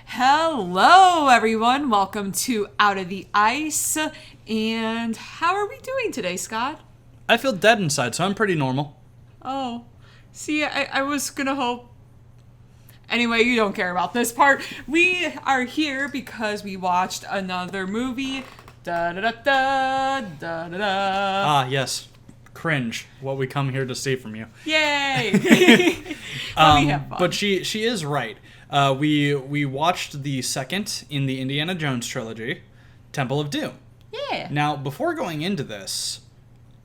Hello, everyone. Welcome to Out of the Ice. And how are we doing today, Scott? I feel dead inside, so I'm pretty normal. Oh, see, I was gonna hope. Anyway, you don't care about this part. We are here because we watched another movie. Da da da da da da da. Ah, yes. Cringe. What we come here to see from you. Yay! Let me have fun. But she is right. We watched the second in the Indiana Jones trilogy, Temple of Doom. Yeah. Now, before going into this,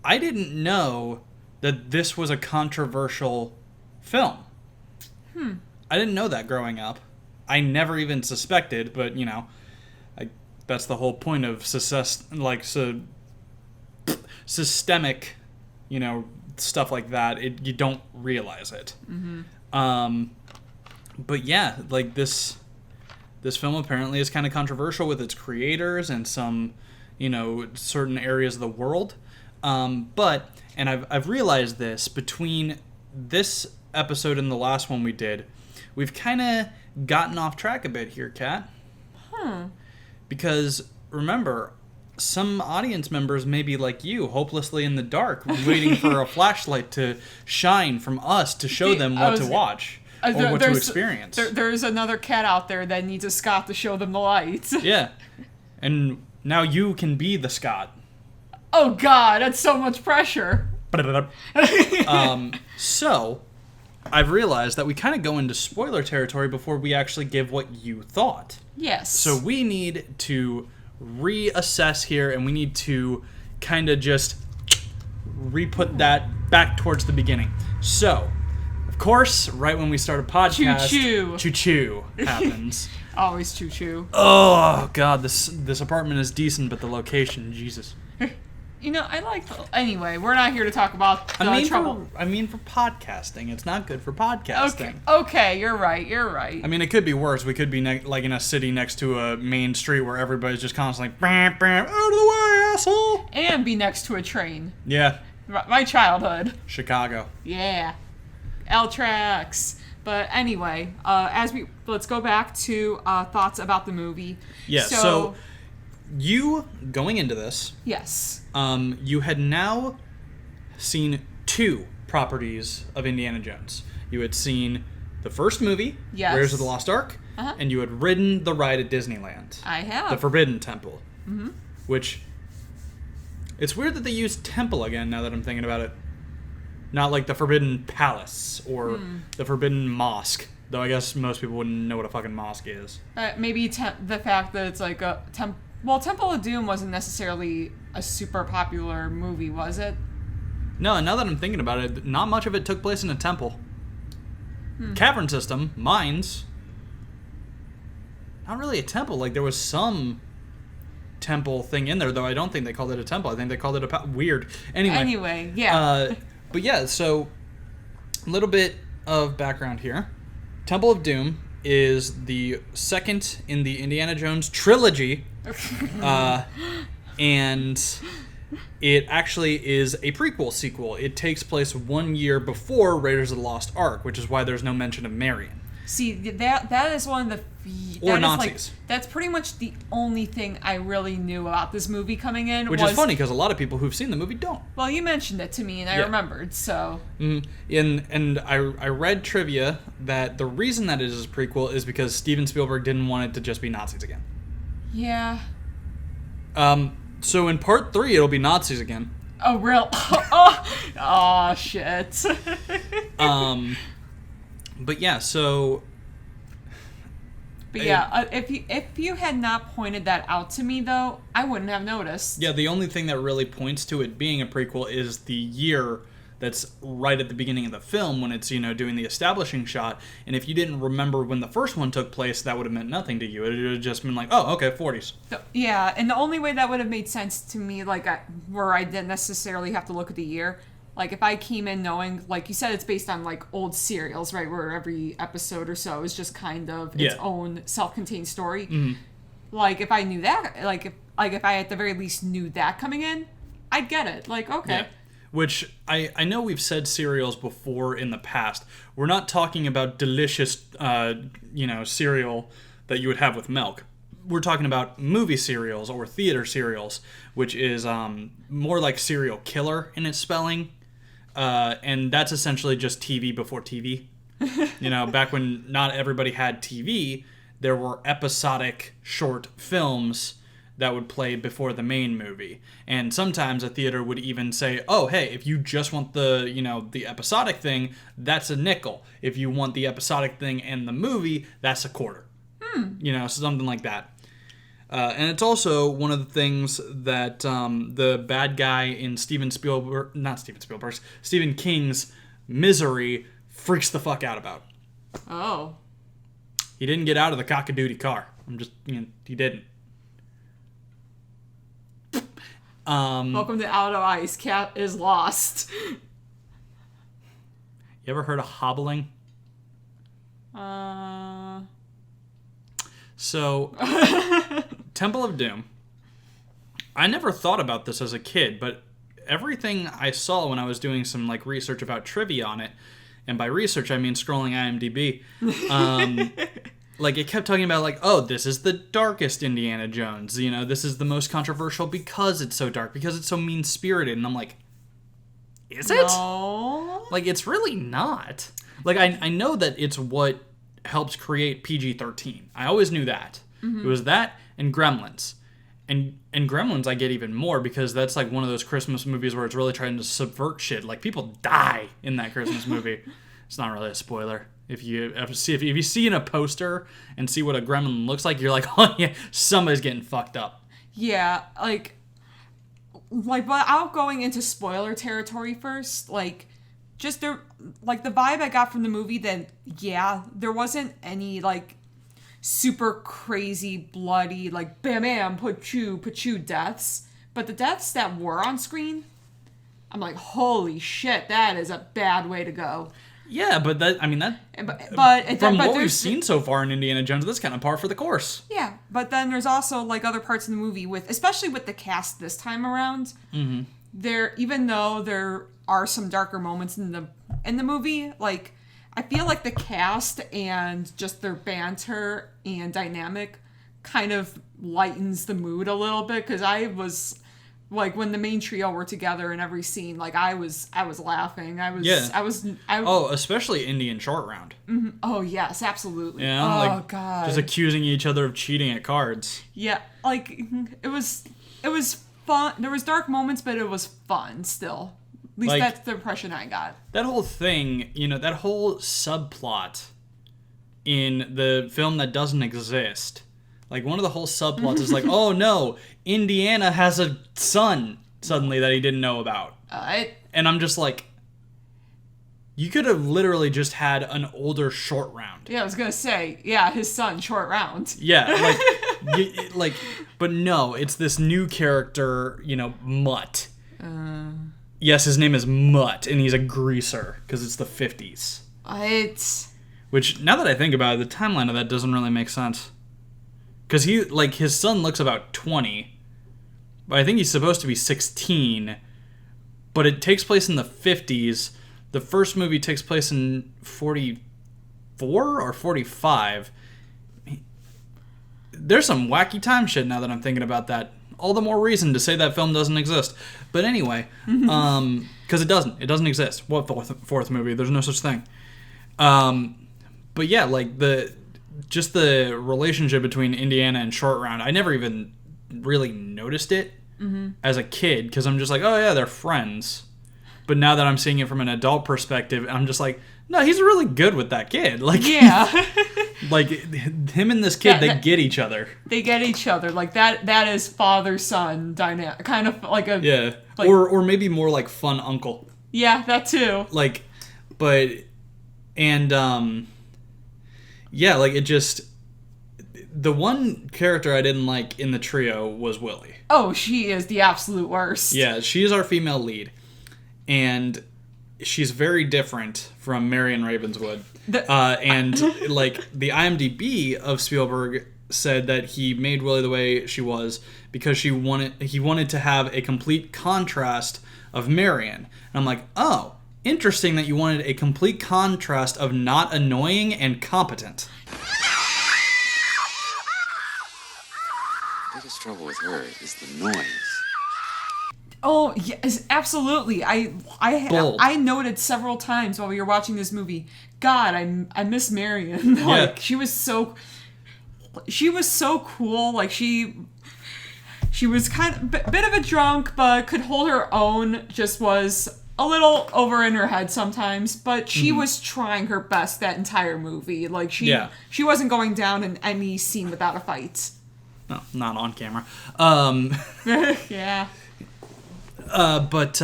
I didn't know that this was a controversial film. I didn't know that growing up. I never even suspected, but, you know, that's the whole point of systemic, you know, stuff like that. You don't realize it. Mm-hmm. But yeah, like this film apparently is kind of controversial with its creators and some, you know, certain areas of the world. But I've realized this between this episode and the last one we did, we've kind of gotten off track a bit here, Kat. Because remember, some audience members may be like you, hopelessly in the dark, waiting for a flashlight to shine from us to show them what to watch or what to experience. There's another cat out there that needs a Scott to show them the light. Yeah. And now you can be the Scott. Oh God, that's so much pressure. So, I've realized that we kind of go into spoiler territory before we actually give what you thought. Yes. So we need to reassess here, and we need to kind of just re-put that back towards the beginning. So, of course, right when we start a podcast, choo-choo happens. Always choo-choo. Oh, God, this apartment is decent, but the location, Jesus. You know, anyway, we're not here to talk about the trouble. I mean for podcasting. It's not good for podcasting. Okay, you're right. I mean, it could be worse. We could be like in a city next to a main street where everybody's just constantly bam, bam, out of the way, asshole. And be next to a train. Yeah. My childhood. Chicago. Yeah. L-Trax. But anyway, let's go back to thoughts about the movie. Yeah. So you going into this? Yes. You had now seen two properties of Indiana Jones. You had seen the first movie, yes, Raiders of the Lost Ark, and you had ridden the ride at Disneyland. I have. The Forbidden Temple. Mm-hmm. Which, it's weird that they used temple again now that I'm thinking about it. Not like the Forbidden Palace or the Forbidden Mosque. Though I guess most people wouldn't know what a fucking mosque is. Maybe the fact that it's like a Well, Temple of Doom wasn't necessarily a super popular movie, was it? No, and now that I'm thinking about it, not much of it took place in a temple. Cavern system, mines. Not really a temple. Like, there was some temple thing in there, though I don't think they called it a temple. I think they called it weird. Anyway, yeah. But yeah, so a little bit of background here. Temple of Doom is the second in the Indiana Jones trilogy. And it actually is a prequel sequel. It takes place 1 year before Raiders of the Lost Ark, which is why there's no mention of Marion. See, that is one of the... Or Nazis. That's pretty much the only thing I really knew about this movie coming in. Which is funny, because a lot of people who've seen the movie don't. Well, you mentioned it to me, and I remembered, so... And I read trivia that the reason that it is a prequel is because Steven Spielberg didn't want it to just be Nazis again. Yeah. So in part 3, it'll be Nazis again. Oh, real? Oh, shit. But yeah, so... But yeah, if you had not pointed that out to me, though, I wouldn't have noticed. Yeah, the only thing that really points to it being a prequel is the year that's right at the beginning of the film when it's, you know, doing the establishing shot. And if you didn't remember when the first one took place, that would have meant nothing to you. It would have just been like, oh, okay, 40s. Yeah, and the only way that would have made sense to me, like, where I didn't necessarily have to look at the year, like, if I came in knowing, like you said, it's based on, like, old serials, right, where every episode or so is just kind of its own self-contained story. Mm-hmm. Like, if I knew that, like, if I at the very least knew that coming in, I'd get it. Like, okay. Yeah. Which, I know we've said cereals before in the past. We're not talking about delicious, cereal that you would have with milk. We're talking about movie cereals or theater cereals, which is more like serial killer in its spelling. And that's essentially just TV before TV. Back when not everybody had TV, there were episodic short films that would play before the main movie. And sometimes a theater would even say, oh, hey, if you just want the episodic thing, that's a nickel. If you want the episodic thing and the movie, that's a quarter. Something like that. And it's also one of the things that the bad guy in Stephen King's Misery freaks the fuck out about. Oh. He didn't get out of the cockadoodie car. He didn't. Welcome to Out of Ice. Cat is lost. You ever heard of hobbling? So, Temple of Doom. I never thought about this as a kid, but everything I saw when I was doing some research about trivia on it, and by research I mean scrolling IMDb, it kept talking about oh, this is the darkest Indiana Jones. This is the most controversial because it's so dark, because it's so mean-spirited, and I'm like, is it? No. It's really not. I know that it's what helps create PG-13. I always knew that. Mm-hmm. It was that and Gremlins. And Gremlins I get even more because that's one of those Christmas movies where it's really trying to subvert shit. People die in that Christmas movie. It's not really a spoiler. If you see in a poster and see what a gremlin looks like, you're like, oh yeah, somebody's getting fucked up. Yeah, without going into spoiler territory first, just the vibe I got from the movie, that there wasn't any super crazy bloody bam bam pachu deaths, but the deaths that were on screen, I'm like, holy shit, that is a bad way to go. Yeah, but we've seen so far in Indiana Jones, that's kind of par for the course. Yeah, but then there's also other parts of the movie especially with the cast this time around. Mm-hmm. Even though there are some darker moments in the movie, I feel like the cast and just their banter and dynamic kind of lightens the mood a little bit, because I was when the main trio were together in every scene, I was laughing. Especially Indian Short Round. Mm-hmm. Oh yes, absolutely. Oh god, just accusing each other of cheating at cards. Yeah, it was fun. There was dark moments, but it was fun still. At least that's the impression I got. That whole thing, that whole subplot in the film that doesn't exist. One of the whole subplots is oh no, Indiana has a son suddenly that he didn't know about. And I'm just you could have literally just had an older Short Round. Yeah, I was going to say, his son, Short Round. Yeah, but no, it's this new character, Mutt. Yes, his name is Mutt, and he's a greaser, because it's the 50s. Which, now that I think about it, the timeline of that doesn't really make sense. Because his son looks about 20, but I think he's supposed to be 16, but it takes place in the 50s. The first movie takes place in 44 or 45. There's some wacky time shit now that I'm thinking about that. All the more reason to say that film doesn't exist. But anyway, because it doesn't exist. What fourth movie? There's no such thing. But yeah, the relationship between Indiana and Short Round, I never even really noticed it as a kid, because I'm just oh yeah, they're friends. But now that I'm seeing it from an adult perspective, I'm just no, he's really good with that kid. Yeah. Him and this kid, they get each other. They get each other. That is father-son dynamic. Kind of a... Yeah. Or maybe more fun uncle. Yeah, that too. It just... The one character I didn't like in the trio was Willie. Oh, she is the absolute worst. Yeah, she is our female lead. And she's very different from Marion Ravenswood. The IMDb of Spielberg said that he made Willie the way she was because he wanted to have a complete contrast of Marion. And I'm oh, interesting that you wanted a complete contrast of not annoying and competent. The biggest trouble with her is the noise. Oh yes, absolutely. Bold. I noted several times while we were watching this movie. God, I miss Marion. Like Yeah. she was so cool. Like she was kind of bit of a drunk, but could hold her own. Just was a little over in her head sometimes, but she was trying her best that entire movie. Like she wasn't going down in any scene without a fight. No, not on camera. Yeah. But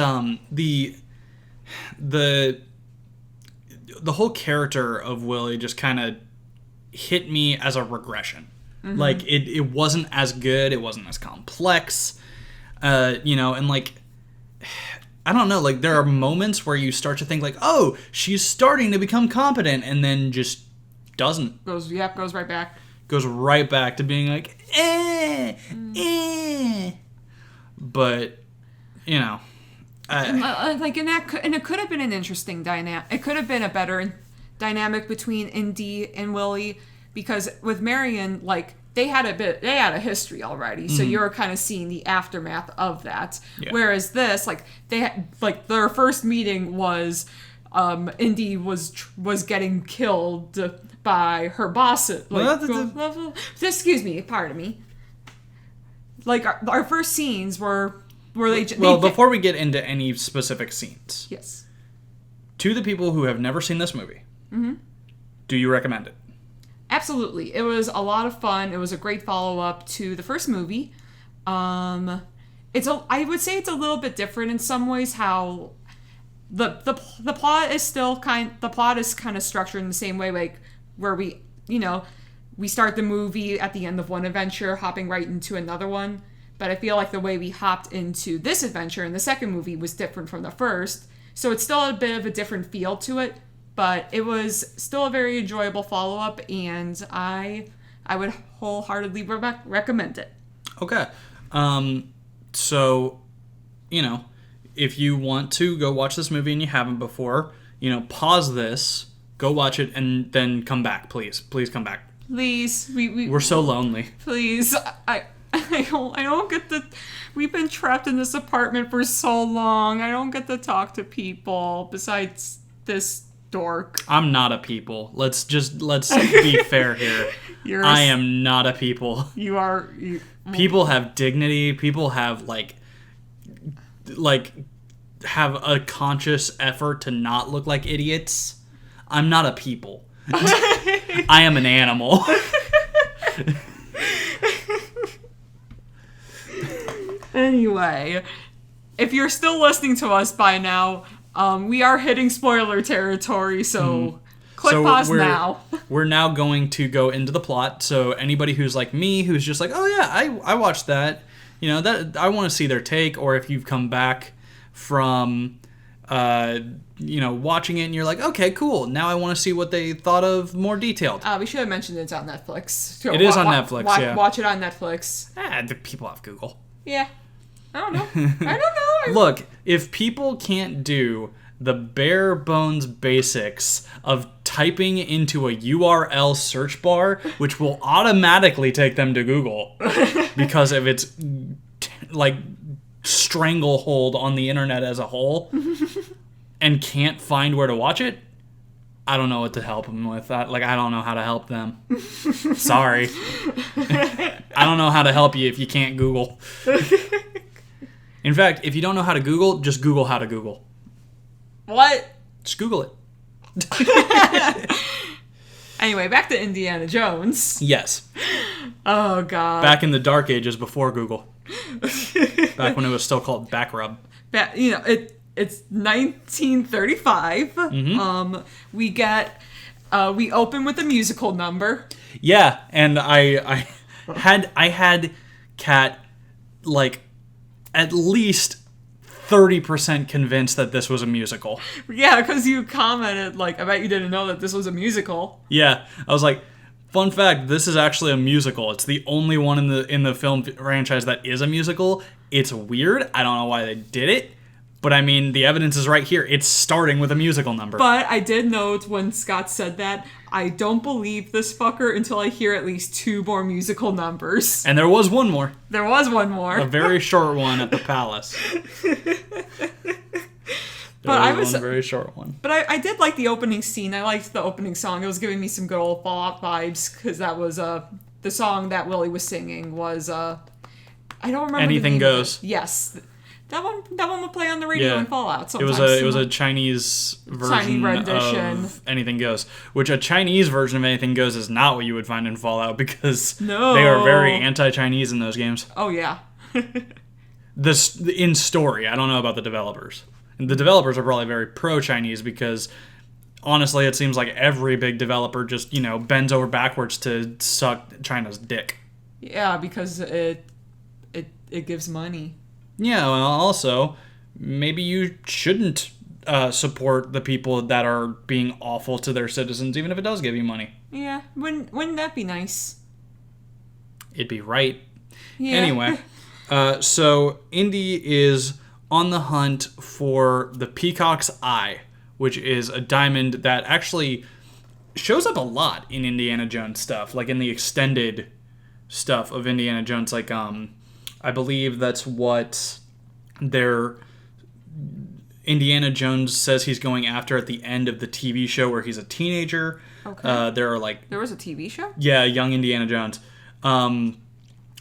the whole character of Willie just kind of hit me as a regression. Like it wasn't as good, it wasn't as complex, and like I don't know, like there are moments where you start to think like, oh, she's starting to become competent, and then just doesn't. Goes right back. Goes right back to being like, but Like and it could have been an interesting dynamic. It could have been a better dynamic between Indy and Willie, because with Marion, like they had a history already, so you were kind of seeing the aftermath of that. Yeah. Whereas this, like they had, like their first meeting was, Indy was getting killed by her boss. Excuse me, pardon me. Like our first scenes were. Before we get into any specific scenes, yes, to the people who have never seen this movie, do you recommend it? Absolutely. It was a lot of fun. It was a great follow-up to the first movie. I would say it's a little bit different in some ways. How the plot is still kind of structured in the same way, like where we start the movie at the end of one adventure, hopping right into another one. But I feel like the way we hopped into this adventure in the second movie was different from the first. So it's still a bit of a different feel to it, but it was still a very enjoyable follow-up, and I would wholeheartedly recommend it. Okay. So, if you want to go watch this movie and you haven't before, pause this, go watch it, and then come back, please. Please come back. Please. We're so lonely. Please. I don't get to. We've been trapped in this apartment for so long. I don't get to talk to people besides this dork. I'm not a people. Let's be fair here. I am not a people. You are. People have dignity. People have like have a conscious effort to not look like idiots. I'm not a people. I am an animal. Anyway, if you're still listening to us by now, we are hitting spoiler territory, so click pause now. We're now going to go into the plot, so anybody who's like me, who's just like, oh yeah, I watched that, that I want to see their take, or if you've come back from, watching it and you're like, okay, cool, now I want to see what they thought of more detailed. We should have mentioned it's on Netflix. It is on Netflix, yeah. Watch it on Netflix. The people have Google. Yeah. I don't know. Look, if people can't do the bare bones basics of typing into a URL search bar, which will automatically take them to Google because of its stranglehold on the internet as a whole, and can't find where to watch it, I don't know what to help them with. I don't know how to help them. Sorry. I don't know how to help you if you can't Google. In fact, if you don't know how to Google, just Google how to Google. What? Just Google it. Anyway, back to Indiana Jones. Yes. Oh, God. Back in the dark ages before Google. Back when it was still called Backrub. It's 1935. Mm-hmm. We open with a musical number. Yeah, and I had Kat at least 30% convinced that this was a musical. Yeah, because you commented I bet you didn't know that this was a musical. Yeah, I was like, fun fact, this is actually a musical. It's the only one in the film franchise that is a musical. It's weird. I don't know why they did it. But I mean, the evidence is right here. It's starting with a musical number. But I did note when Scott said that, I don't believe this fucker until I hear at least 2 more musical numbers. And there was one more. There was one more. A very short one at the palace. But I was one very short one. But I did like the opening scene. I liked the opening song. It was giving me some good old Fallout vibes because that was the song that Willie was singing was I don't remember. Anything the name Goes. of it. Yes, that one would play on the radio in Fallout. It was a Chinese version rendition of Anything Goes, which a Chinese version of Anything Goes is not what you would find in Fallout because No. they are very anti-Chinese in those games. Oh yeah. This in story. I don't know about the developers. And the developers are probably very pro-Chinese because honestly, it seems like every big developer just, bends over backwards to suck China's dick. Yeah, because it gives money. Yeah, well, also, maybe you shouldn't support the people that are being awful to their citizens, even if it does give you money. Yeah, wouldn't that be nice? It'd be right. Yeah. Anyway, so Indy is on the hunt for the Peacock's Eye, which is a diamond that actually shows up a lot in Indiana Jones stuff, like in the extended stuff of Indiana Jones. Like, I believe that's what Indiana Jones says he's going after at the end of the TV show where he's a teenager. Okay. There was a TV show? Yeah, Young Indiana Jones.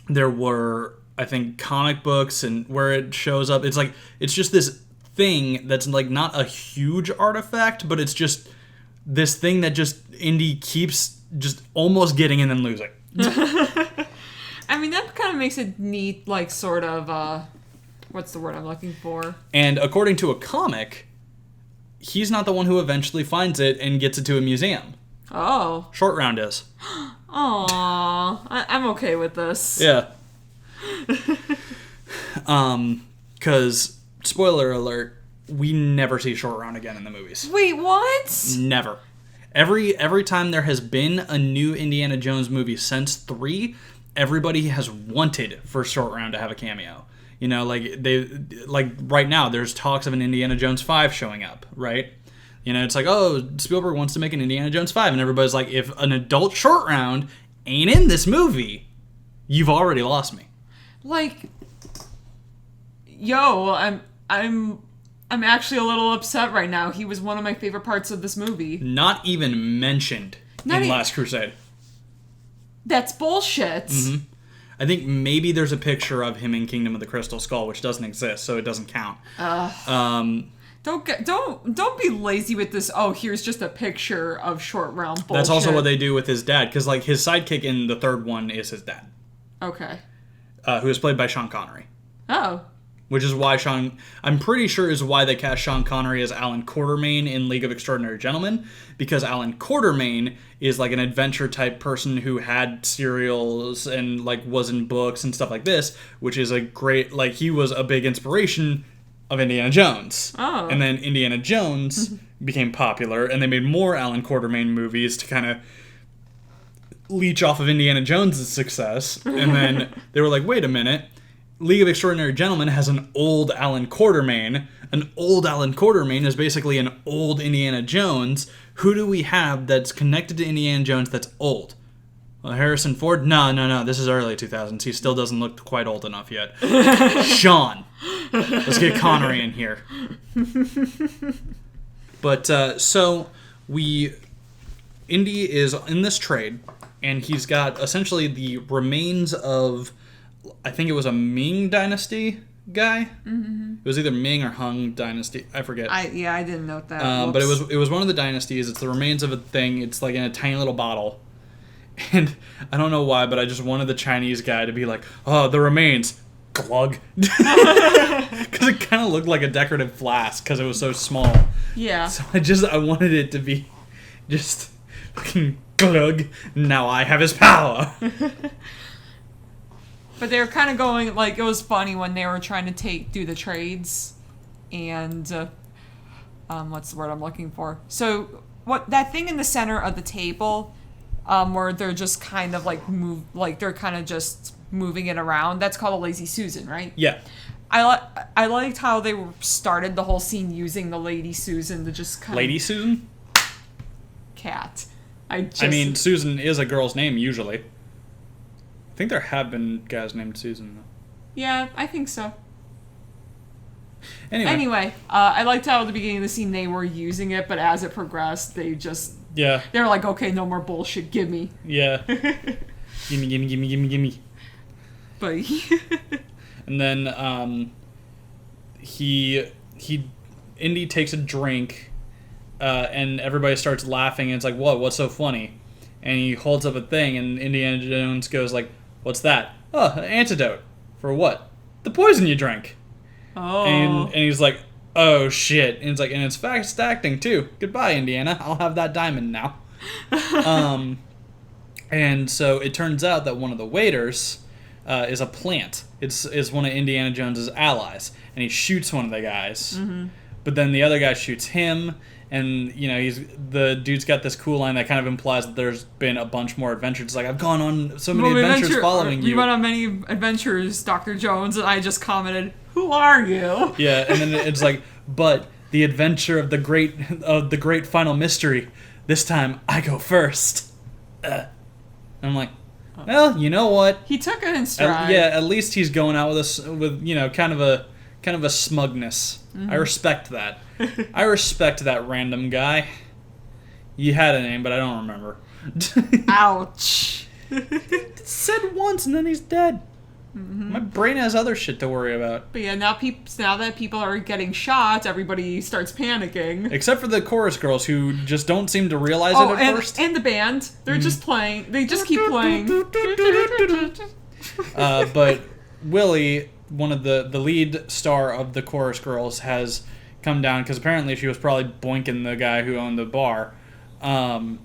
There were, I think, comic books and where it shows up. It's just this thing that's like not a huge artifact, but it's just this thing that just Indy keeps just almost getting and then losing. I mean, that kind of makes it neat, like, sort of, what's the word I'm looking for? And according to a comic, he's not the one who eventually finds it and gets it to a museum. Oh. Short Round is. Aww. I'm okay with this. Yeah. Because, spoiler alert, we never see Short Round again in the movies. Wait, what? Never. Every time there has been a new Indiana Jones movie since 3, everybody has wanted for Short Round to have a cameo. Right now, there's talks of an Indiana Jones 5 showing up, right? It's like, oh, Spielberg wants to make an Indiana Jones 5, and everybody's like, if an adult Short Round ain't in this movie, you've already lost me. Like, yo, I'm actually a little upset right now. He was one of my favorite parts of this movie. Not even mentioned in Last Crusade. That's bullshit. Mm-hmm. I think maybe there's a picture of him in Kingdom of the Crystal Skull, which doesn't exist, so it doesn't count. Don't be lazy with this. Oh, here's just a picture of Short Round bullshit. That's also what they do with his dad, because like his sidekick in the third one is his dad. Okay. Who is played by Sean Connery. Oh. Which is why I'm pretty sure is why they cast Sean Connery as Alan Quartermain in League of Extraordinary Gentlemen, because Alan Quartermain is like an adventure type person who had serials and like was in books and stuff like this, which is a great, like he was a big inspiration of Indiana Jones. Oh. And then Indiana Jones became popular and they made more Alan Quartermain movies to kind of leech off of Indiana Jones' success. And then they were like, wait a minute, League of Extraordinary Gentlemen has an old Alan Quartermain. An old Alan Quartermain is basically an old Indiana Jones. Who do we have that's connected to Indiana Jones that's old? Well, Harrison Ford? No. This is early 2000s. He still doesn't look quite old enough yet. Sean. Let's get Connery in here. But, so, Indy is in this trade, and he's got essentially the remains of, I think it was a Ming Dynasty guy. Mm-hmm. It was either Ming or Hung Dynasty. I forget. I didn't note that. But it was one of the dynasties. It's the remains of a thing. It's like in a tiny little bottle. And I don't know why, but I just wanted the Chinese guy to be like, oh, the remains. Glug. Because it kind of looked like a decorative flask because it was so small. Yeah. So I wanted it to be just fucking glug. Now I have his power. But they were kind of going, like, it was funny when they were trying to do the trades, and, what's the word I'm looking for? So, that thing in the center of the table, where they're just kind of, they're kind of just moving it around, that's called a Lazy Susan, right? Yeah. I liked how they started the whole scene using the Lady Susan to just kind Lady Susan? Cat. I mean, Susan is a girl's name usually. I think there have been guys named Susan, though. Yeah, I think so. Anyway, I liked how at the beginning of the scene they were using it, but as it progressed, they were like, okay, no more bullshit, give me. Yeah. Gimme. But and then Indy takes a drink, and everybody starts laughing, and it's like, what's so funny? And he holds up a thing, and Indiana Jones goes like, what's that? Oh, an antidote. For what? The poison you drank. Oh. And he's like, oh shit. And it's like, and it's fast acting too. Goodbye, Indiana. I'll have that diamond now. And so it turns out that one of the waiters is a plant. It's one of Indiana Jones's allies, and he shoots one of the guys. Mm-hmm. But then the other guy shoots him, and the dude's got this cool line that kind of implies that there's been a bunch more adventures. It's like, I've gone on so many adventures following you. You went on many adventures, Dr. Jones, and I just commented, "Who are you?" Yeah, and then it's like, but the adventure of the great final mystery. This time I go first. And I'm like, well, you know what? He took it in stride. At least he's going out with kind of a smugness. Mm-hmm. I respect that. I respect that random guy. You had a name, but I don't remember. Ouch. It's said once and then he's dead. Mm-hmm. My brain has other shit to worry about. But yeah, now that people are getting shot, everybody starts panicking. Except for the chorus girls who just don't seem to realize it at first. And the band. They're just playing. They just keep playing. But Willie, one of the lead star of the chorus girls, has come down because apparently she was probably boinking the guy who owned the bar. And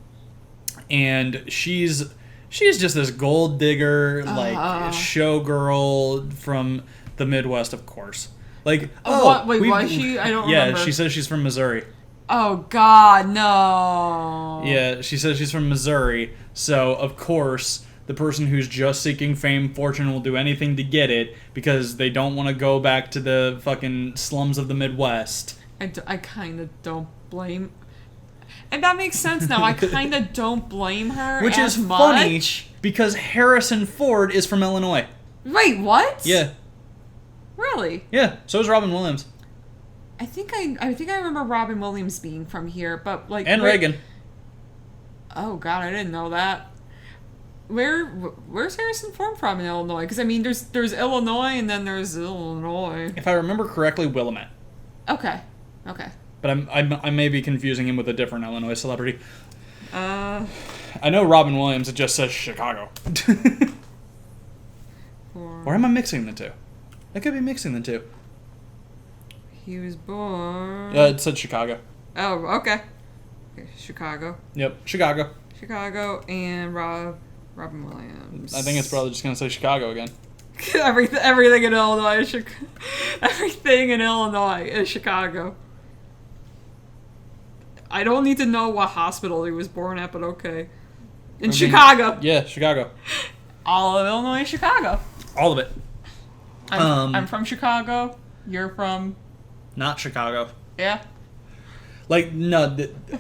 she's just this gold digger, like showgirl from the Midwest, of course. Like, was she? I don't remember. Yeah, she says she's from Missouri. Oh God, no. Yeah, she says she's from Missouri. So of course, the person who's just seeking fame, fortune will do anything to get it because they don't want to go back to the fucking slums of the Midwest. I kind of don't blame. And that makes sense now. I kind of don't blame her. Which is much. Funny because Harrison Ford is from Illinois. Wait, what? Yeah. Really? Yeah. So is Robin Williams. I think I remember Robin Williams being from here, but like. And Reagan. Oh God, I didn't know that. Where's Harrison Ford from in Illinois? Because I mean, there's Illinois and then there's Illinois. If I remember correctly, Willamette. Okay. But I may be confusing him with a different Illinois celebrity. I know Robin Williams, it just says Chicago. Or am I mixing the two? I could be mixing the two. He was born... It said Chicago. Oh, okay. Chicago. Yep, Chicago. Chicago and Robin Williams. I think it's probably just going to say Chicago again. Everything in Illinois is everything in Illinois is Chicago. I don't need to know what hospital he was born at, but okay. Chicago. Yeah, Chicago. All of Illinois is Chicago. All of it. I'm from Chicago. You're from... Not Chicago. Yeah. Like, no,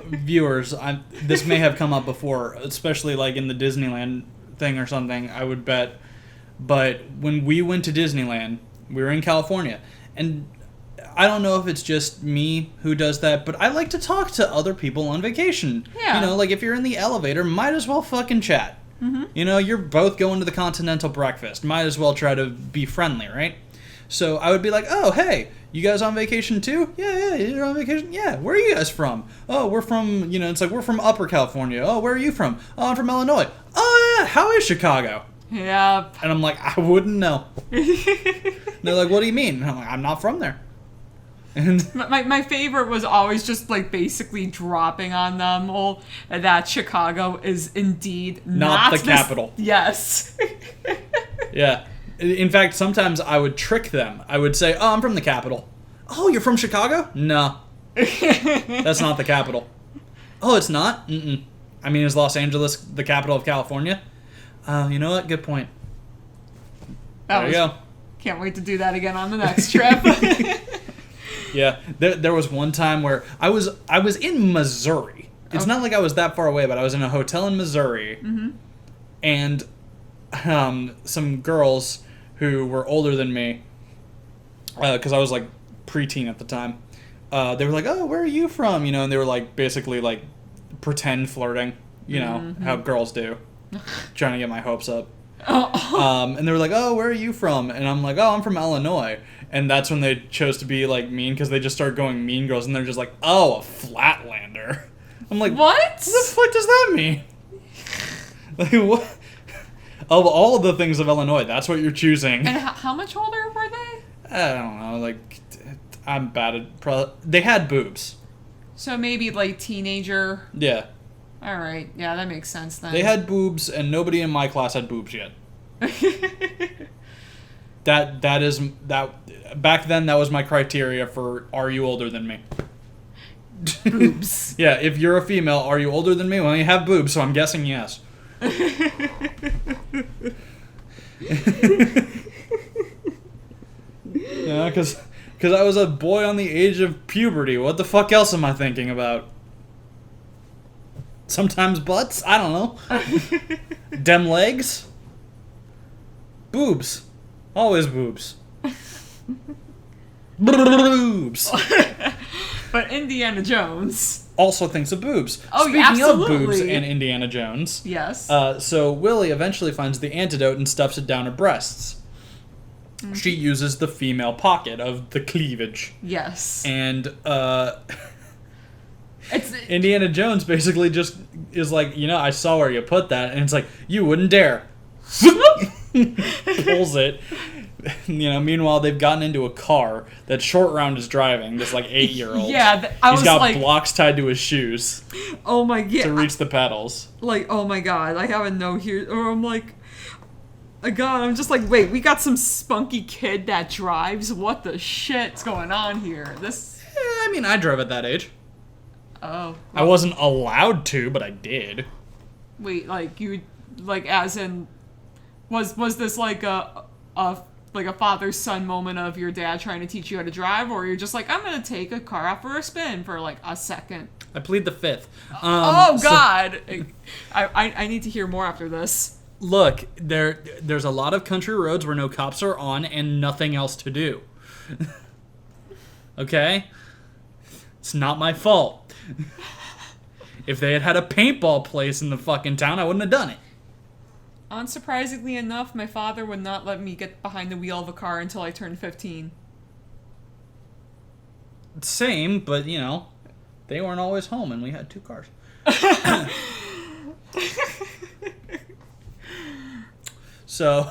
viewers, this may have come up before, especially like in the Disneyland thing or something, I would bet. But when we went to Disneyland, we were in California, and I don't know if it's just me who does that, but I like to talk to other people on vacation. Yeah. Like if you're in the elevator, might as well fucking chat. Mm-hmm. You're both going to the continental breakfast. Might as well try to be friendly, right? So I would be like, oh, hey, you guys on vacation too? Yeah, you're on vacation? Yeah, where are you guys from? Oh, we're from, it's like, we're from Upper California. Oh, where are you from? Oh, I'm from Illinois. Oh, yeah, how is Chicago? Yep. And I'm like, I wouldn't know. They're like, what do you mean? And I'm like, I'm not from there. And my favorite was always just like basically dropping on them all that Chicago is indeed not the capital. Yes. Yeah. In fact, sometimes I would trick them. I would say, oh, I'm from the capital. Oh, you're from Chicago? No. That's not the capital. Oh, it's not? Mm-mm. I mean, is Los Angeles the capital of California? You know what? Good point. There you go. Can't wait to do that again on the next trip. Yeah, there was one time where I was in Missouri, It's not like I was that far away, but I was in a hotel in Missouri, and some girls who were older than me, because I was like preteen at the time, they were like, "Oh, where are you from?" You know, and they were like basically like pretend flirting, you know, how girls do, trying to get my hopes up. And they were like, "Oh, where are you from?" And I'm like, "Oh, I'm from Illinois." And that's when they chose to be like mean, because they just started going Mean Girls, and they're just like, "Oh, a Flatlander." I'm like, What? What the fuck does that mean? Like, what? Of all the things of Illinois, that's what you're choosing. And how much older were they? I don't know. Like, I'm bad at. They had boobs. So maybe like teenager. Yeah. All right. Yeah, that makes sense then. They had boobs, and nobody in my class had boobs yet. That is that. Back then, that was my criteria for are you older than me? boobs. Yeah, if you're a female, are you older than me? Well, you have boobs, so I'm guessing yes. Yeah, because I was a boy on the age of puberty. What the fuck else am I thinking about? Sometimes butts? I don't know. Dem legs? Boobs. Always boobs. Boobs. But Indiana Jones. Also thinks of boobs. Oh, Speaking absolutely. of boobs and Indiana Jones, Yes. so Willie eventually finds the antidote and stuffs it down her breasts. She uses the female pocket of the cleavage. Yes. And It's Indiana Jones basically just is like, I saw where you put that, and it's like, you wouldn't dare. Pulls it. Meanwhile, they've gotten into a car that Short Round is driving, this like 8-year-old. Yeah, He's got blocks tied to his shoes oh my god. to reach the pedals. Like, oh my god, I have a note here, or I'm like, God, I'm just like, wait, we got some spunky kid that drives? What the shit's going on here? This... I mean, I drove at that age. Oh. I wasn't allowed to, but I did. Wait, like, you, like, as in, was this like a father-son moment of your dad trying to teach you how to drive, or you're just like, I'm gonna take a car out for a spin for, like, a second? I plead the fifth. Oh, God! I need to hear more after this. Look, there's a lot of country roads where no cops are on and nothing else to do. Okay? It's not my fault. If they had had a paintball place in the fucking town, I wouldn't have done it. Unsurprisingly enough, my father would not let me get behind the wheel of a car until I turned 15. Same, but, they weren't always home and we had 2 cars. So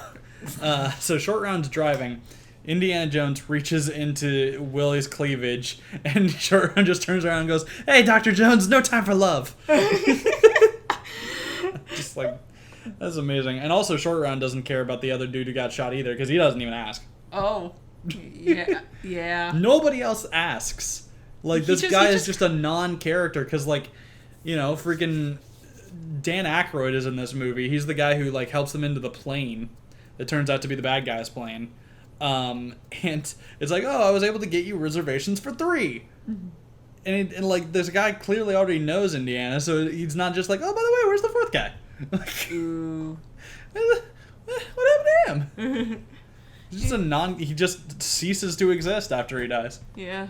Short Round's driving. Indiana Jones reaches into Willie's cleavage, and Short Round just turns around and goes, "Hey, Dr. Jones, no time for love." Just like, that's amazing. And also, Short Round doesn't care about the other dude who got shot either, because he doesn't even ask. Oh. Yeah. Yeah. Nobody else asks. Like, this guy is just a non-character, because, like, freaking Dan Aykroyd is in this movie. He's the guy who, like, helps them into the plane that turns out to be the bad guy's plane. And it's like, oh, I was able to get you reservations for 3. Mm-hmm. And like, this guy clearly already knows Indiana, so he's not just like, oh, by the way, where's the 4th guy? Like, Ooh. what happened to him? He's just he just ceases to exist after he dies. Yeah.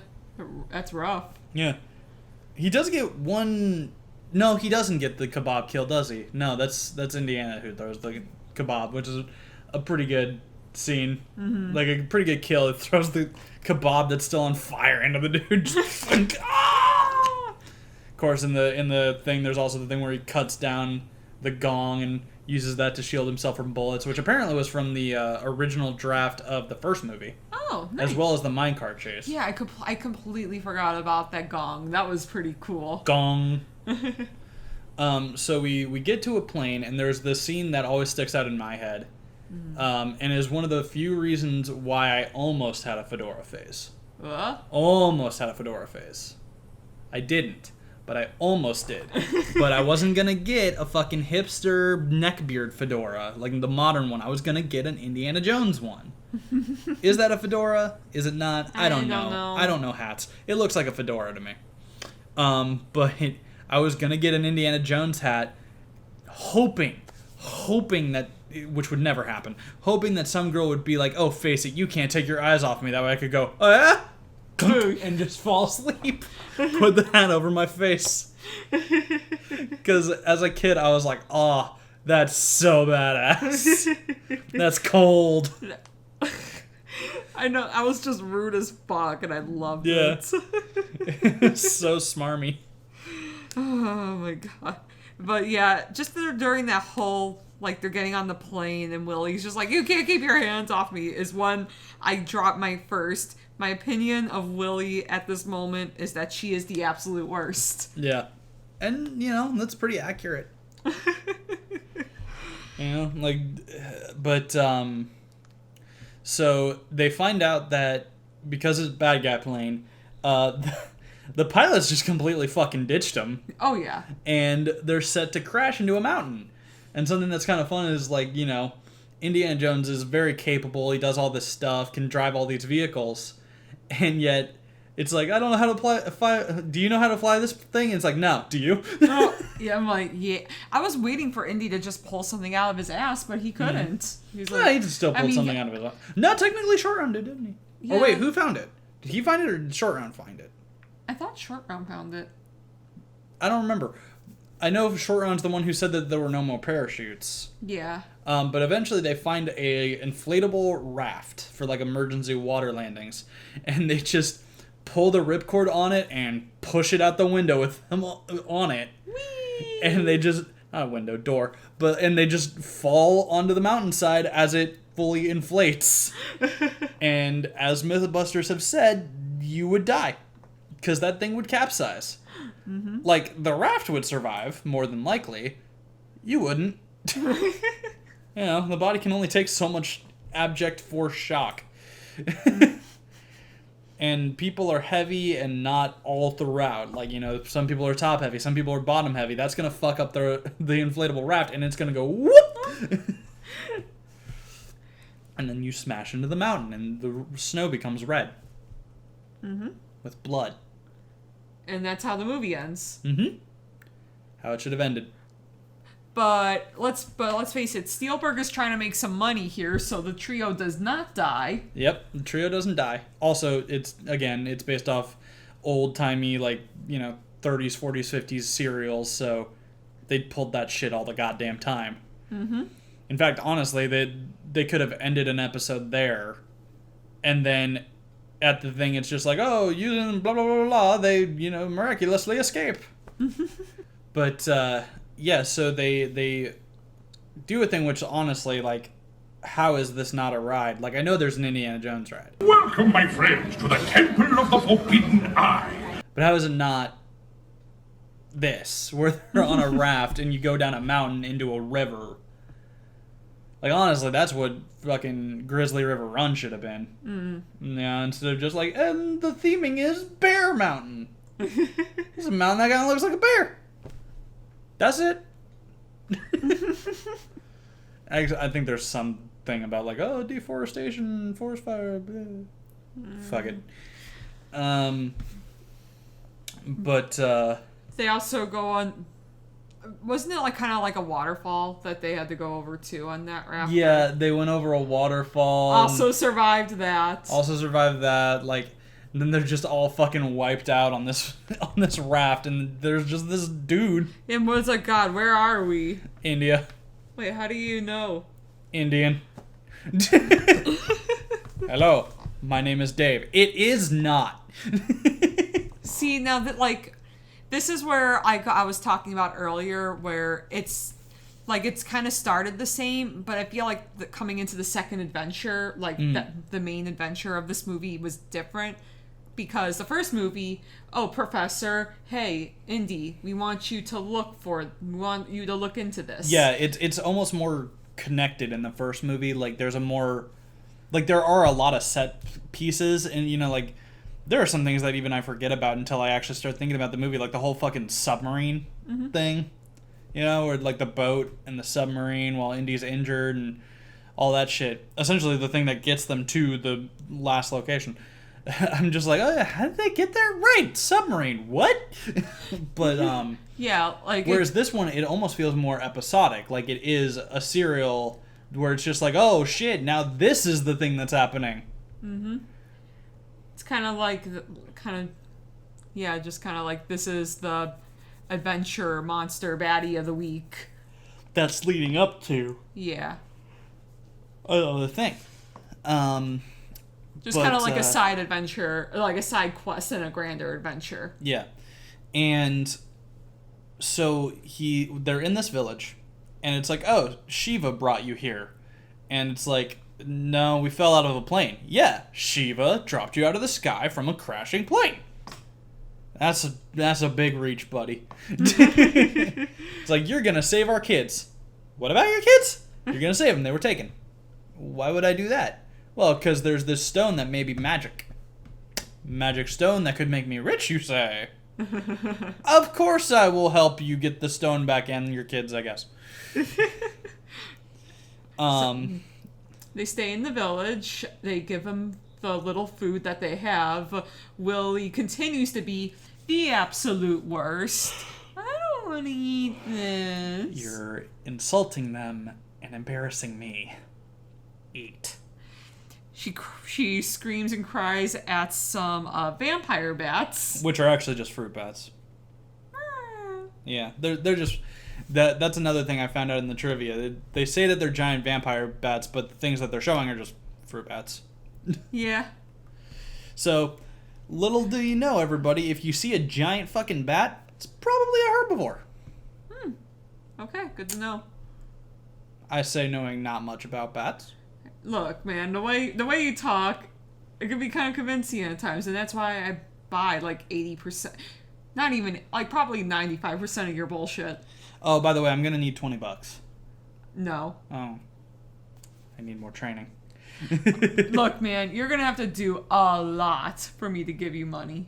That's rough. Yeah. He does get one... No, he doesn't get the kebab kill, does he? No, that's Indiana who throws the kebab, which is a pretty good scene. Mm-hmm. Like, a pretty good kill. It throws the kebab that's still on fire into the dude. Just like, ah! Of course, in the thing, there's also the thing where he cuts down the gong and uses that to shield himself from bullets, which apparently was from the original draft of the first movie. Oh, nice. As well as the minecart chase. Yeah, I completely forgot about that gong. That was pretty cool. Gong. So we get to a plane, and there's this scene that always sticks out in my head. And is one of the few reasons why I almost had a fedora face. Almost had a fedora face. I didn't, but I almost did. But I wasn't gonna get a fucking hipster neckbeard fedora, like the modern one. I was gonna get an Indiana Jones one. Is that a fedora? Is it not? I don't know. I don't know hats. It looks like a fedora to me. But I was gonna get an Indiana Jones hat, hoping that, which would never happen, hoping that some girl would be like, "Oh, face it, you can't take your eyes off me." That way I could go, "Oh yeah," and just fall asleep. Put the hat over my face. Because as a kid, I was like, "Oh, that's so badass. That's cold." I know, I was just rude as fuck, and I loved Yeah. it. It's so smarmy. Oh my god. But yeah, just during that whole, like, they're getting on the plane and Willie's just like, "You can't keep your hands off me," is when I dropped my first. My opinion of Willie at this moment is that she is the absolute worst. Yeah. And, that's pretty accurate. But, so they find out that because it's a bad guy plane, the pilots just completely fucking ditched them. Oh yeah. And they're set to crash into a mountain. And something that's kind of fun is, like, Indiana Jones is very capable. He does all this stuff, can drive all these vehicles. And yet, it's like, I don't know how to fly. Do you know how to fly this thing? And it's like, no. Do you? Oh, yeah, I'm like, yeah. I was waiting for Indy to just pull something out of his ass, but he couldn't. He was like, Yeah, he just still pulled something out of his ass. No, technically Short Round did, didn't he? Yeah. Oh, wait, who found it? Did he find it or did Short Round find it? I thought Short Round found it. I don't remember. I know Short Round's the one who said that there were no more parachutes. Yeah. But eventually they find a inflatable raft for, like, emergency water landings. And they just pull the ripcord on it and push it out the window with them on it. Whee! And they just, not a window, door, and they just fall onto the mountainside as it fully inflates. And as Mythbusters have said, you would die. Because that thing would capsize. Mm-hmm. Like, the raft would survive, more than likely. You wouldn't. The body can only take so much abject force shock. And people are heavy and not all throughout. Like, some people are top heavy, some people are bottom heavy. That's going to fuck up the inflatable raft, and it's going to go whoop! And then you smash into the mountain, and the snow becomes red. Mm-hmm. With blood. And that's how the movie ends. Mm-hmm. How it should have ended. But let's face it, Spielberg is trying to make some money here, so the trio does not die. Yep, the trio doesn't die. Also, it's based off old-timey, 30s, 40s, 50s serials, so they pulled that shit all the goddamn time. Mm-hmm. In fact, honestly, they could have ended an episode there, and then at the thing, it's just like, oh, using blah, blah, blah, blah, they, miraculously escape. But, yeah, so they do a thing which, honestly, how is this not a ride? I know there's an Indiana Jones ride. Welcome, my friends, to the Temple of the Forbidden Eye. But how is it not this, where they're on a raft and you go down a mountain into a river? Honestly, that's what fucking Grizzly River Run should have been. Mm. Yeah, instead of just and the theming is Bear Mountain. It's a mountain that kind of looks like a bear. That's it. I think there's something about deforestation, forest fire. Fuck it. But they also go on. Wasn't it kind of like a waterfall that they had to go over to on that raft? Yeah, they went over a waterfall. Also survived that. And then they're just all fucking wiped out on this raft, and there's just this dude. And was like, God, where are we? India. Wait, how do you know? Indian. Hello, my name is Dave. It is not. See, now that this is where I was talking about earlier, where it's kind of started the same, but I feel like coming into the second adventure, the main adventure of this movie was different. Because the first movie, Professor, hey, Indy, we want you to look into this. Yeah, it's almost more connected in the first movie. There's a more, there are a lot of set pieces, and there are some things that even I forget about until I actually start thinking about the movie, the whole fucking submarine thing, where the boat and the submarine while Indy's injured and all that shit. Essentially the thing that gets them to the last location. I'm just like, oh, how did they get there? Right, submarine. What? But Yeah, like whereas this one, it almost feels more episodic. Like it is a serial where it's just like, oh shit, now this is the thing that's happening. it's kind of like just kind of like this is the adventure monster baddie of the week. That's leading up to Yeah. the thing. Just But, kind of like a side adventure, like a side quest and a grander adventure. Yeah. And so they're in this village, and it's like, oh, Shiva brought you here. And it's like, no, we fell out of a plane. Yeah, Shiva dropped you out of the sky from a crashing plane. That's a big reach, buddy. It's like, you're gonna save our kids. What about your kids? You're gonna save them. They were taken. Why would I do that? Well, because there's this stone that may be magic. Magic stone that could make me rich, you say? Of course I will help you get the stone back and your kids, I guess. They stay in the village. They give him the little food that they have. Willie continues to be the absolute worst. I don't want to eat this. You're insulting them and embarrassing me. Eat. She screams and cries at some vampire bats. Which are actually just fruit bats. Yeah, they're just... That's another thing I found out in the trivia. They say that they're giant vampire bats, but the things that they're showing are just fruit bats. Yeah. So, little do you know, everybody, if you see a giant fucking bat, it's probably a herbivore. Okay, good to know. I say knowing not much about bats. Look, man, the way you talk, it can be kind of convincing at times, and that's why I buy like 80%, not even, like probably 95% of your bullshit. Oh, by the way, I'm gonna need $20. No. Oh. I need more training. Look, man, you're gonna have to do a lot for me to give you money.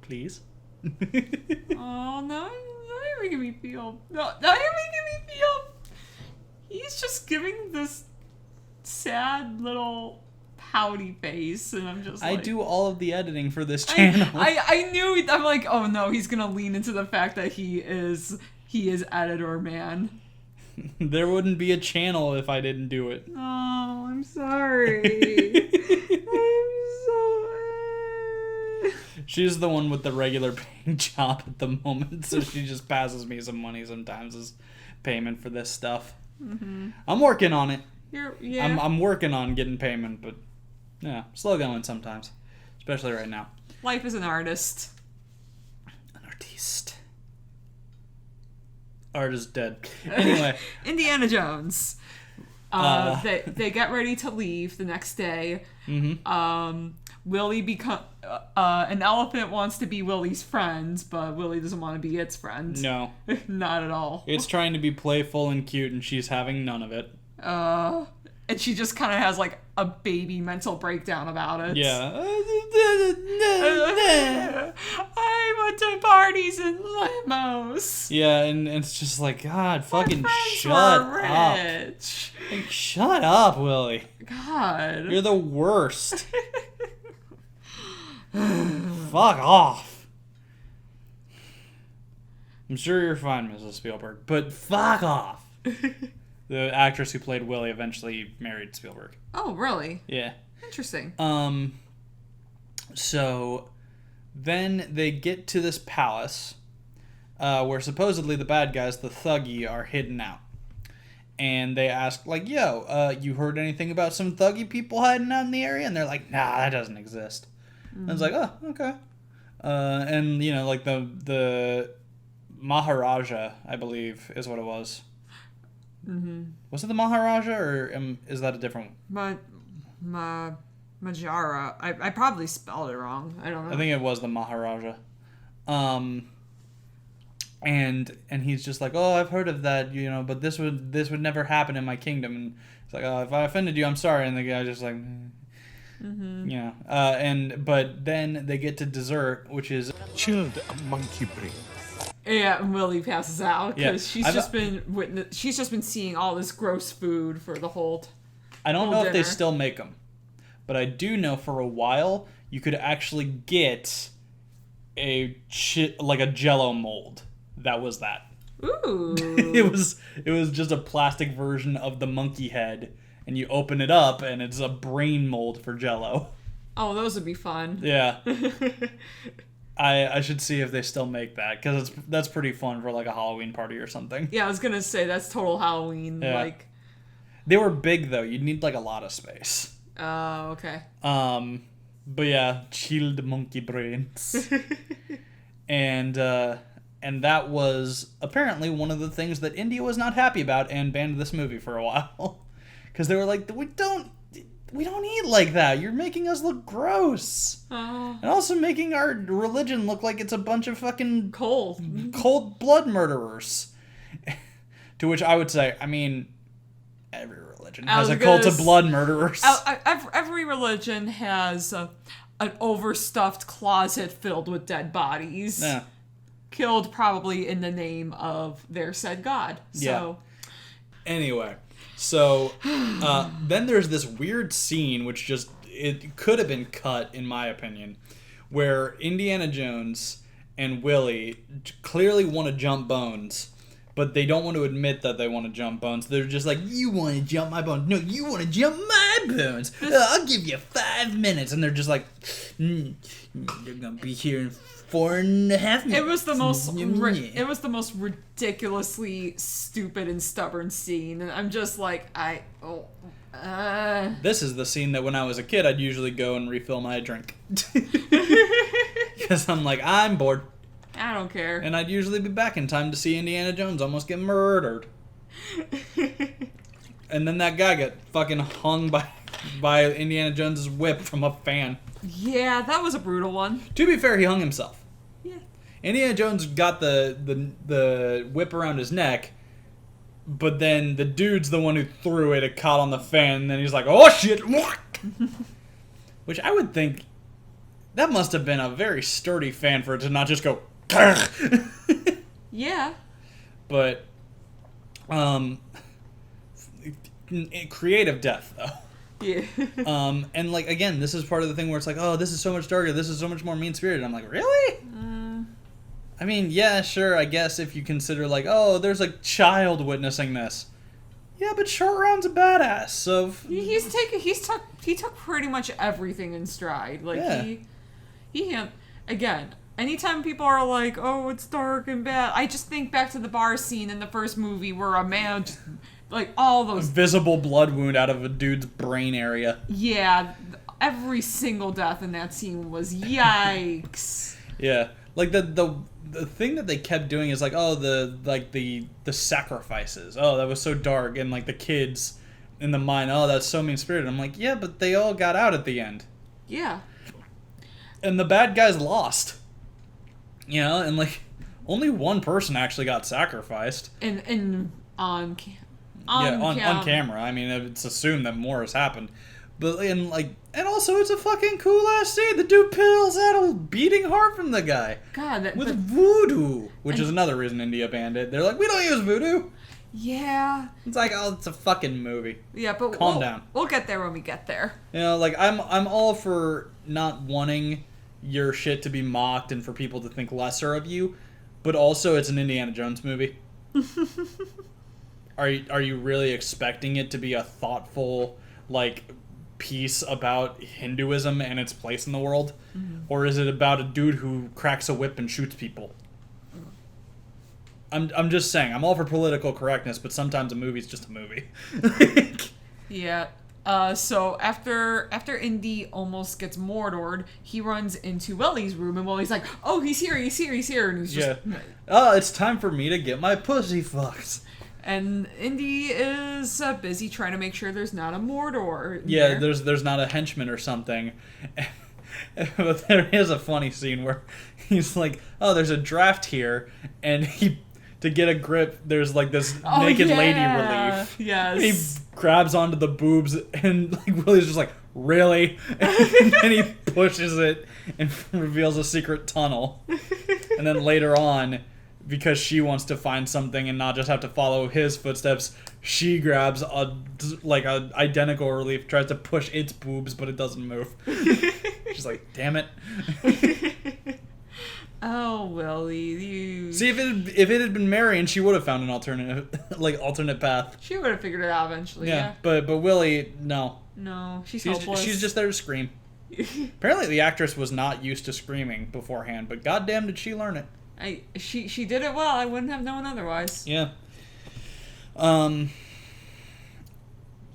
Please? Oh, no, you're making me feel. No, you're making me feel. He's just giving this sad little pouty face, and I'm just like... I do all of the editing for this channel. I knew, I'm like, oh no, he's gonna lean into the fact that he is editor man. There wouldn't be a channel if I didn't do it. Oh, I'm sorry. She's the one with the regular paying job at the moment, so she just passes me some money sometimes as payment for this stuff. Mm-hmm. I'm working on it. I'm working on getting payment, but yeah, slow going sometimes, especially right now. Life is an artist. An artiste. Art is dead. Anyway. Indiana Jones. They get ready to leave the next day. Mm-hmm. Willie an elephant wants to be Willie's friend, but Willie doesn't want to be its friend. No. Not at all. It's trying to be playful and cute, and she's having none of it. And she just kind of has like a baby mental breakdown about it. Yeah. I went to parties and limos. Yeah, and it's just like, God, fucking shut were up. rich. Like, shut up, Willie. God. You're the worst. Fuck off. I'm sure you're fine, Mrs. Spielberg, but fuck off. The actress who played Willie eventually married Spielberg. Oh, really? Yeah. Interesting. So then they get to this palace where supposedly the bad guys, the Thuggy, are hidden out. And they ask, like, yo, you heard anything about some Thuggy people hiding out in the area? And they're like, nah, that doesn't exist. And it's like, oh, okay. And, you know, like the Maharaja, I believe, is what it was. Mm-hmm. Was it the Maharaja, or is that a different one? Majara. I probably spelled it wrong. I don't know. I think it was the Maharaja. And he's just like, oh, I've heard of that, you know, but this would never happen in my kingdom. And it's like, oh, if I offended you, I'm sorry. And the guy's just like, mm-hmm. You know, but then they get to dessert, which is Chilled monkey brain. Yeah, and Willie passes out because Yeah. she's just been seeing all this gross food for the whole. I don't know if they dinner. still make them, but I do know for a while you could actually get like a Jell-O mold. That was that. Ooh. It was just a plastic version of the monkey head, and you open it up and it's a brain mold for Jell-O. Oh, those would be fun. Yeah. I should see if they still make that, because that's pretty fun for like a Halloween party or something. Yeah, I was gonna say that's total Halloween. Yeah. Like, They were big though. You'd need like a lot of space. oh, okay. But yeah, chilled monkey brains. and that was apparently one of the things that India was not happy about and banned this movie for a while. Because they were like, we don't eat like that. You're making us look gross. Oh, And also making our religion look like it's a bunch of fucking cold. cold blood murderers. To which I would say, I mean, every religion has a cult of blood murderers. Every religion has an overstuffed closet filled with dead bodies. Yeah. Killed probably in the name of their said god. So, Anyway, so then there's this weird scene, which it could have been cut, in my opinion, where Indiana Jones and Willie clearly want to jump Bones, but they don't want to admit that they want to jump Bones. They're just like, you want to jump my bones. No, you want to jump my bones. I'll give you 5 minutes. And they're just like, you're going to be here in 4.5 minutes. it was the most ridiculously stupid and stubborn scene, and I'm just like, This is the scene that when I was a kid, I'd usually go and refill my drink. Because I'm like, I'm bored. I don't care. And I'd usually be back in time to see Indiana Jones almost get murdered. And then that guy got fucking hung by Indiana Jones's whip from a fan. Yeah, that was a brutal one. To be fair, he hung himself. Yeah. Indiana Jones got the whip around his neck, but then the dude's the one who threw it. It caught on the fan, and then he's like, oh shit! Which I would think that must have been a very sturdy fan for it to not just go. Yeah. But, creative death though. Yeah. And like again, this is part of the thing where it's like, oh, this is so much darker. This is so much more mean spirited. I'm like, really? I mean, yeah, sure. I guess if you consider like, oh, there's a child witnessing this. Yeah, but Short Round's a badass. So he took pretty much everything in stride. Like Yeah. he again. Anytime people are like, "Oh, it's dark and bad," I just think back to the bar scene in the first movie where a man, just, like all those visible blood wound out of a dude's brain area. Yeah, every single death in that scene was yikes. Yeah, like the thing that they kept doing is like, oh, the sacrifices. Oh, that was so dark, and like the kids in the mine. Oh, that's so mean spirited. I'm like, yeah, but they all got out at the end. Yeah. And the bad guys lost. You know, and like only one person actually got sacrificed. And on camera. I mean, it's assumed that more has happened. But and also it's a fucking cool ass scene. The dude pulls out a beating heart from the guy. God, with voodoo, which is another reason India banned it. They're like, we don't use voodoo. Yeah. It's like, oh, it's a fucking movie. Yeah, but calm down. We'll get there when we get there. You know, like I'm all for not wanting your shit to be mocked and for people to think lesser of you, but also it's an Indiana Jones movie. Are you really expecting it to be a thoughtful like piece about Hinduism and its place in the world, or is it about a dude who cracks a whip and shoots people? I'm just saying, I'm all for political correctness, but sometimes a movie's just a movie. Yeah. So after Indy almost gets Mordored, he runs into Willie's room, and Willie's like, "Oh, he's here, and he's just Oh, it's time for me to get my pussy fucked." And Indy is busy trying to make sure there's not a Mordor. Yeah, there's not a henchman or something. But there is a funny scene where he's like, "Oh, there's a draft here," and to get a grip, there's like this naked lady relief. Yes. And he grabs onto the boobs, and like Willie's just like, really? And then he pushes it and reveals a secret tunnel. And then later on, because she wants to find something and not just have to follow his footsteps, she grabs a identical relief, tries to push its boobs, but it doesn't move. She's like, damn it. Oh, Willie, you. See, if it had been Marion, she would have found an alternate path. She would have figured it out eventually. Yeah, but Willie, no. No, she's helpless. She's just there to scream. Apparently, the actress was not used to screaming beforehand, but goddamn, did she learn it? She did it well. I wouldn't have known otherwise. Yeah.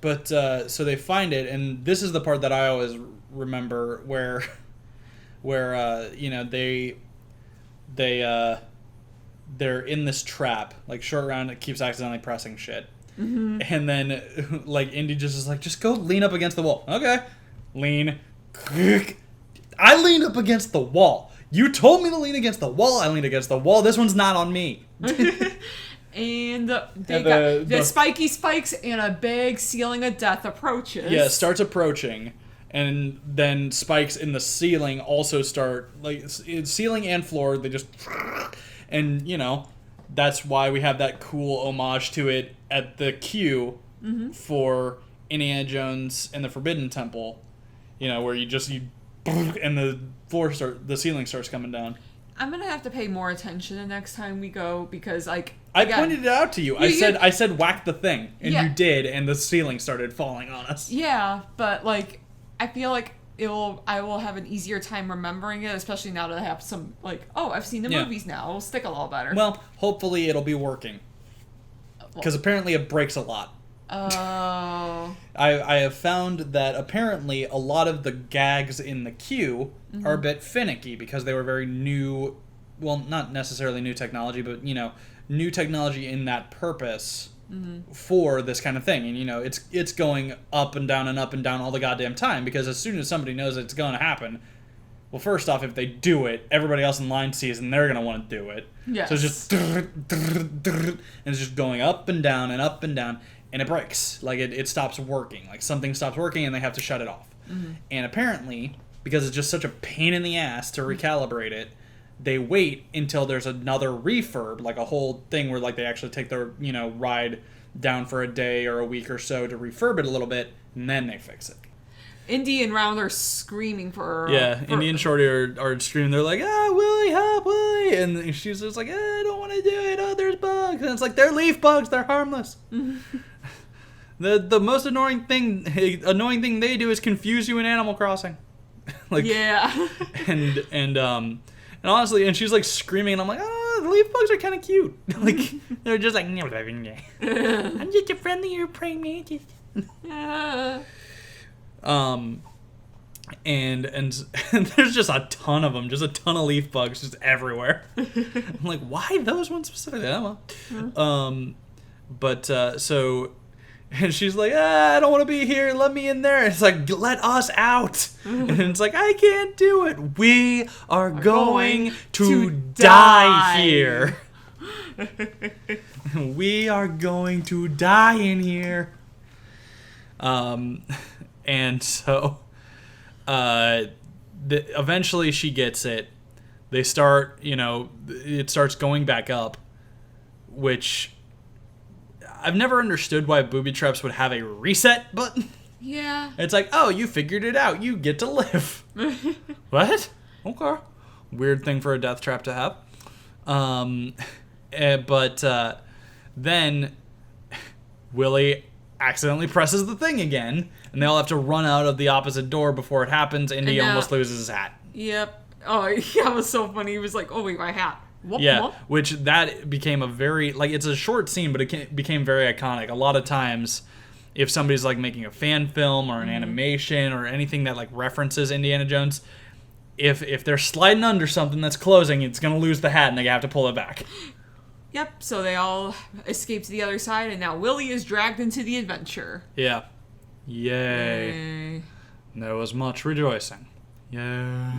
But so they find it, and this is the part that I always remember, where they're in this trap. Like, Short Round keeps accidentally pressing shit, and then like Indy just is like, just go lean up against the wall. Okay, lean. I leaned up against the wall. You told me to lean against the wall. I leaned against the wall. This one's not on me. And the spiky spikes and a big ceiling of death approaches. Yeah, starts approaching, and then spikes in the ceiling also start, like, ceiling and floor. They just, and that's why we have that cool homage to it at the queue for Indiana Jones and the Forbidden Temple. Where you and the ceiling starts coming down. I'm gonna have to pay more attention the next time we go, because I pointed it out to you. I said whack the thing, and you did, and the ceiling started falling on us. Yeah, but I feel like I will have an easier time remembering it, especially now that I have some I've seen the movies now. It'll stick a lot better. Well, hopefully it'll be working, because apparently it breaks a lot. Oh. I have found that apparently a lot of the gags in the queue are a bit finicky because they were very new, well, not necessarily new technology, but, new technology in that purpose for this kind of thing. And, it's going up and down all the goddamn time, because as soon as somebody knows it's going to happen, well, first off, if they do it, everybody else in line sees and they're going to want to do it. Yes. So it's just, and it's just going up and down and up and down. And it breaks. Like, it stops working. Like, something stops working and they have to shut it off. And apparently, because it's just such a pain in the ass to recalibrate it, they wait until there's another refurb, like a whole thing where, like, they actually take their, ride down for a day or a week or so to refurb it a little bit, and then they fix it. Indy and Round are screaming for... Indy and Shorty are screaming. They're like, Willie, help, Willie! And she's just like, I don't want to do it. Oh, there's bugs. And it's like, they're leaf bugs. They're harmless. The most annoying thing they do is confuse you in Animal Crossing. Yeah. and honestly, and she's like screaming, and I'm like, the leaf bugs are kind of cute. Like, they're just like, I'm just a friendly praying mantis. And there's just a ton of them, just a ton of leaf bugs just everywhere. I'm like, why those ones specifically? I don't know. But so, and she's like, I don't want to be here. Let me in there. It's like, let us out. And it's like, I can't do it. We are going to die here. We are going to die in here. And so, eventually she gets it. They start, it starts going back up, which I've never understood why booby traps would have a reset button. Yeah. It's like, oh, you figured it out. You get to live. What? Okay. Weird thing for a death trap to have. But then Willie accidentally presses the thing again, and they all have to run out of the opposite door before it happens. Indy almost loses his hat. Yep. Oh, yeah, it was so funny. He was like, oh, wait, my hat. Whoop, yeah, whoop. Which that became a very, it's a short scene, but it became very iconic. A lot of times, if somebody's, making a fan film or an animation or anything that, references Indiana Jones, if they're sliding under something that's closing, it's going to lose the hat, and they have to pull it back. Yep, so they all escape to the other side, and now Willie is dragged into the adventure. Yeah. Yay. There was much rejoicing. Yay.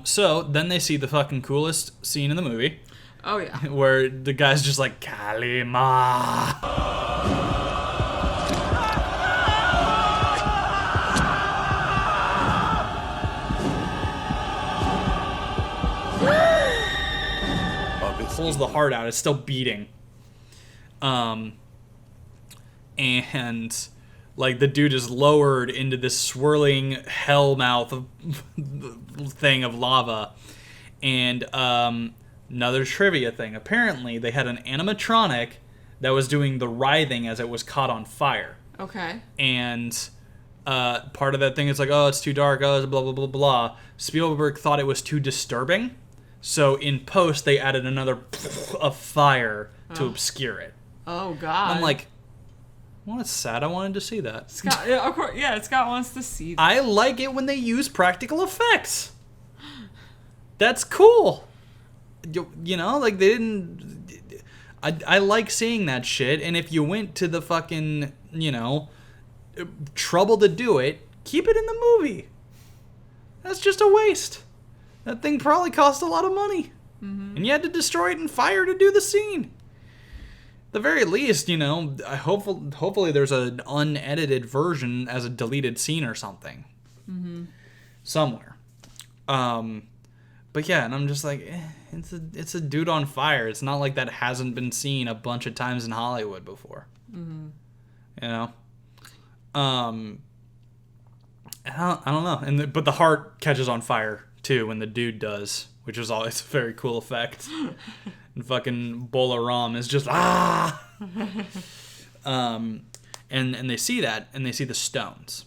So then they see the fucking coolest scene in the movie. Oh, yeah. Where the guy's just like, Kalima. pulls the heart out. It's still beating. And like the dude is lowered into this swirling hell mouth of thing of lava. And another trivia thing. Apparently, they had an animatronic that was doing the writhing as it was caught on fire. Okay. And part of that thing is like, oh, it's too dark, oh, it's blah, blah, blah, blah. Spielberg thought it was too disturbing. So in post, they added another of fire to obscure it. Oh, God. I'm like, well, it's sad. I wanted to see that. Scott, yeah, of course, yeah, Scott wants to see that. I like it when they use practical effects. That's cool. You know, like they didn't... I like seeing that shit, and if you went to the fucking, you know, trouble to do it, keep it in the movie. That's just a waste. That thing probably cost a lot of money. Mm-hmm. And you had to destroy it in fire to do the scene. At the very least, you know, hopefully there's an unedited version as a deleted scene or something. Mm-hmm. Somewhere. But yeah, and I'm just like, it's a dude on fire. It's not like that hasn't been seen a bunch of times in Hollywood before. Mm-hmm. You know? I don't know. But the heart catches on fire, too, when the dude does, which is always a very cool effect. And fucking Bolaram is just, ah! And they see that, and they see the stones.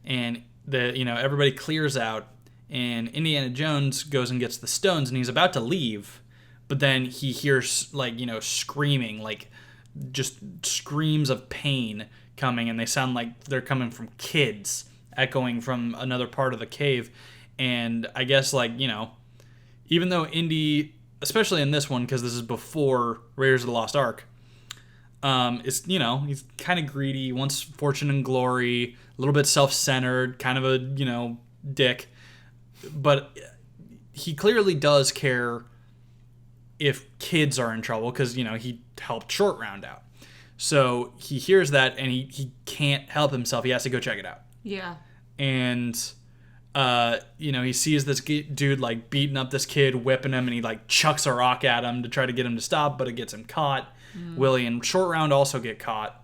And, everybody clears out. And Indiana Jones goes and gets the stones, and he's about to leave, but then he hears, screaming, just screams of pain coming, and they sound like they're coming from kids, echoing from another part of the cave. And I guess, even though Indy, especially in this one, because this is before Raiders of the Lost Ark, he's kind of greedy, wants fortune and glory, a little bit self-centered, kind of a, dick. But he clearly does care if kids are in trouble because, he helped Short Round out. So he hears that and he can't help himself. He has to go check it out. Yeah. And, he sees this dude, beating up this kid, whipping him, and he, chucks a rock at him to try to get him to stop, but it gets him caught. Willie and Short Round also get caught.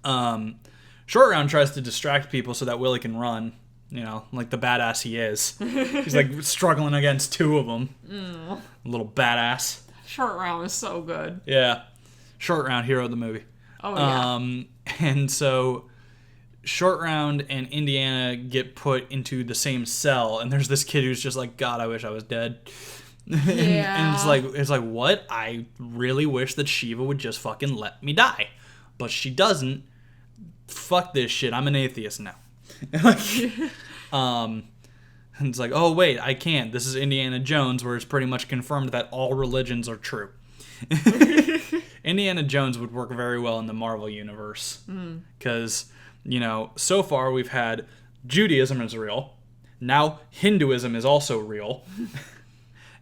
Short Round tries to distract people so that Willie can run. Like the badass he is. He's struggling against two of them. Little badass. Short Round is so good. Yeah. Short Round, hero of the movie. Oh, yeah. And so Short Round and Indiana get put into the same cell, and there's this kid who's just like, God, I wish I was dead. Yeah. And it's like, what? I really wish that Shiva would just fucking let me die. But she doesn't. Fuck this shit. I'm an atheist now. And it's like, oh wait, I can't. This is Indiana Jones, where it's pretty much confirmed that all religions are true. Indiana Jones would work very well in the Marvel universe because so far we've had Judaism is real, now Hinduism is also real,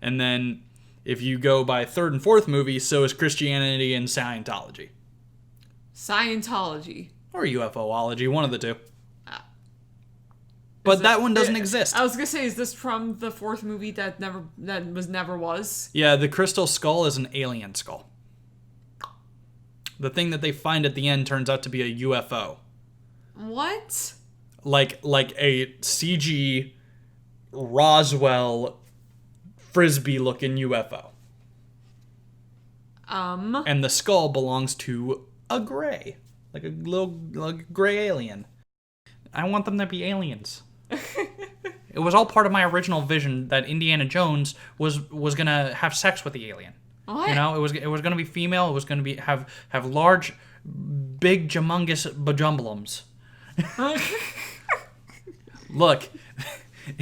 and then if you go by third and fourth movie, so is Christianity and Scientology or UFOlogy, one of the two. But that one doesn't exist. I was gonna say, is this from the fourth movie that never was? Yeah, the crystal skull is an alien skull. The thing that they find at the end turns out to be a UFO. What? Like a CG Roswell frisbee-looking UFO. And the skull belongs to a gray, like a little gray alien. I want them to be aliens. It was all part of my original vision that Indiana Jones was gonna have sex with the alien. What? It was gonna be female. It was gonna be have large, big, humongous bajumblums. Look,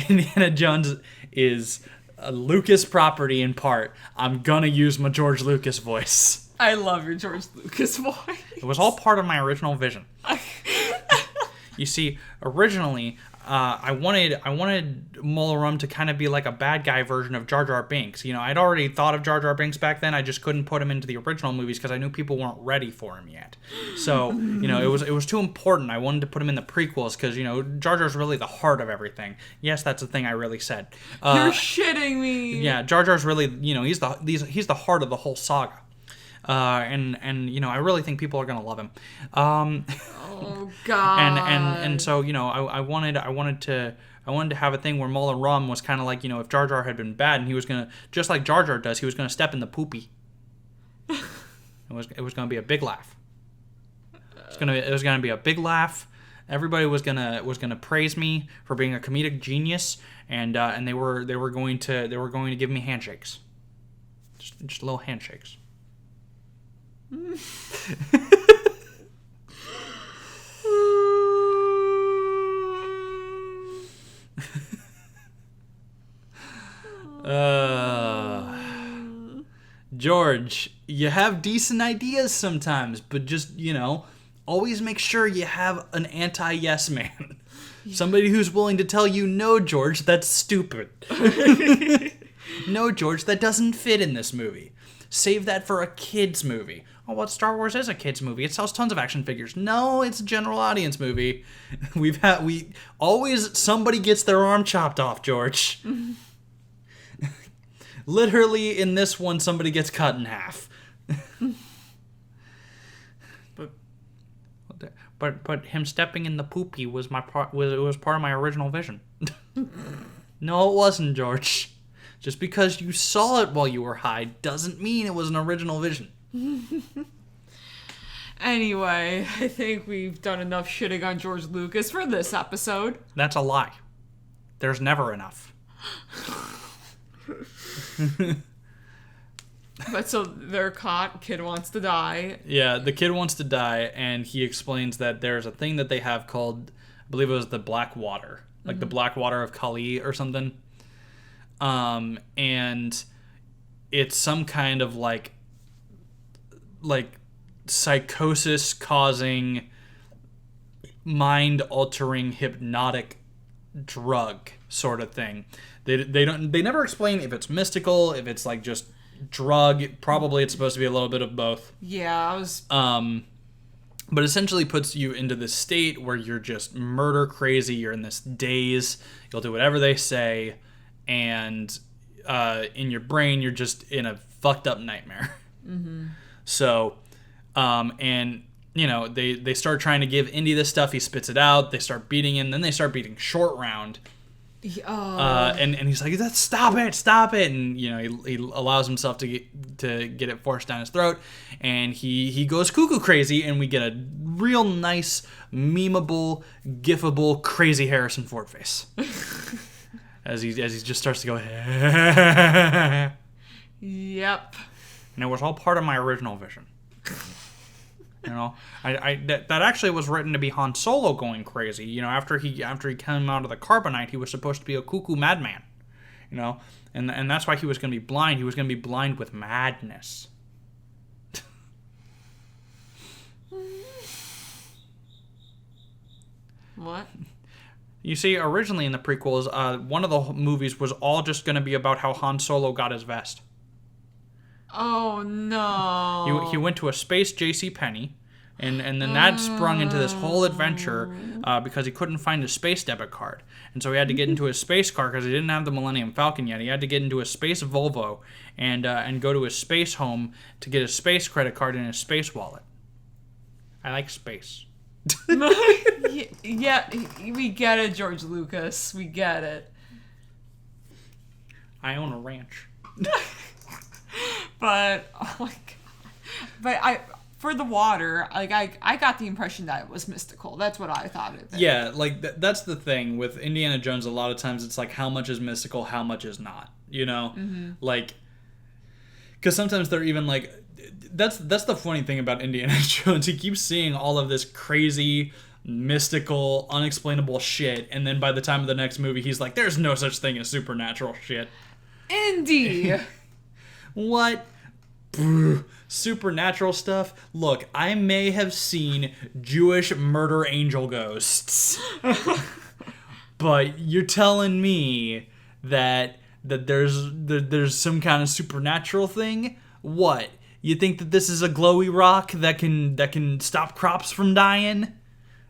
Indiana Jones is a Lucas property in part. I'm gonna use my George Lucas voice. I love your George Lucas voice. It was all part of my original vision. You see, originally, I wanted Mola Ram to kind of be like a bad guy version of Jar Jar Binks. I'd already thought of Jar Jar Binks back then. I just couldn't put him into the original movies because I knew people weren't ready for him yet. So it was too important. I wanted to put him in the prequels because Jar Jar's really the heart of everything. Yes, that's the thing I really said. You're shitting me. Yeah, Jar Jar's really he's the heart of the whole saga. And I really think people are gonna love him. Oh God. And so I wanted to have a thing where Mola Ram was kind of like if Jar Jar had been bad and he was gonna, just like Jar Jar does, he was gonna step in the poopy. It was gonna be a big laugh. It was gonna be a big laugh. Everybody was gonna praise me for being a comedic genius, and they were going to give me handshakes, just little handshakes. George, you have decent ideas sometimes, but just, always make sure you have an anti-yes man. Somebody who's willing to tell you, no, George, that's stupid. No, George, that doesn't fit in this movie. Save that for a kid's movie. Oh, well, Star Wars is a kid's movie. It sells tons of action figures. No, it's a general audience movie. We always, somebody gets their arm chopped off, George. Literally, in this one, somebody gets cut in half. But him stepping in the poopy was part of my original vision. No, it wasn't, George. Just because you saw it while you were high doesn't mean it was an original vision. Anyway, I think we've done enough shitting on George Lucas for this episode. That's a lie. There's never enough. But so they're caught, kid wants to die. Yeah, the kid wants to die, and he explains that there's a thing that they have called, I believe it was the Black Water. Like the Black Water of Kali or something. And it's some kind of like psychosis causing, mind altering hypnotic drug sort of thing. They never explain if it's mystical, if it's like just drug. Probably it's supposed to be a little bit of both. Yeah, I was but essentially puts you into this state where you're just murder crazy, you're in this daze, you'll do whatever they say, and in your brain you're just in a fucked up nightmare. So and they start trying to give Indy this stuff, he spits it out, they start beating him, then they start beating Short Round. And he's like, stop it, and he allows himself to get it forced down his throat, and he goes cuckoo crazy, and we get a real nice memeable, gifable, crazy Harrison Ford face as he just starts to go. Yep. And it was all part of my original vision. That actually was written to be Han Solo going crazy. After he came out of the carbonite, he was supposed to be a cuckoo madman. And that's why he was going to be blind. He was going to be blind with madness. What? You see, originally in the prequels, one of the movies was all just going to be about how Han Solo got his vest. Oh no! He went to a space JCPenney, and then that sprung into this whole adventure because he couldn't find his space debit card, and so he had to get into his space car because he didn't have the Millennium Falcon yet. He had to get into a space Volvo and go to his space home to get his space credit card in his space wallet. I like space. Yeah, we get it, George Lucas. We get it. I own a ranch. But oh my god! But for the water, I got the impression that it was mystical. That's what I thought of it. Yeah, that's the thing with Indiana Jones. A lot of times it's like how much is mystical, how much is not. Like, because sometimes they're even like, that's the funny thing about Indiana Jones. He keeps seeing all of this crazy, mystical, unexplainable shit, and then by the time of the next movie, he's like, "There's no such thing as supernatural shit." Indy. What? Supernatural stuff? Look, I may have seen Jewish murder angel ghosts. But you're telling me that there's some kind of supernatural thing? What? You think that this is a glowy rock that can stop crops from dying?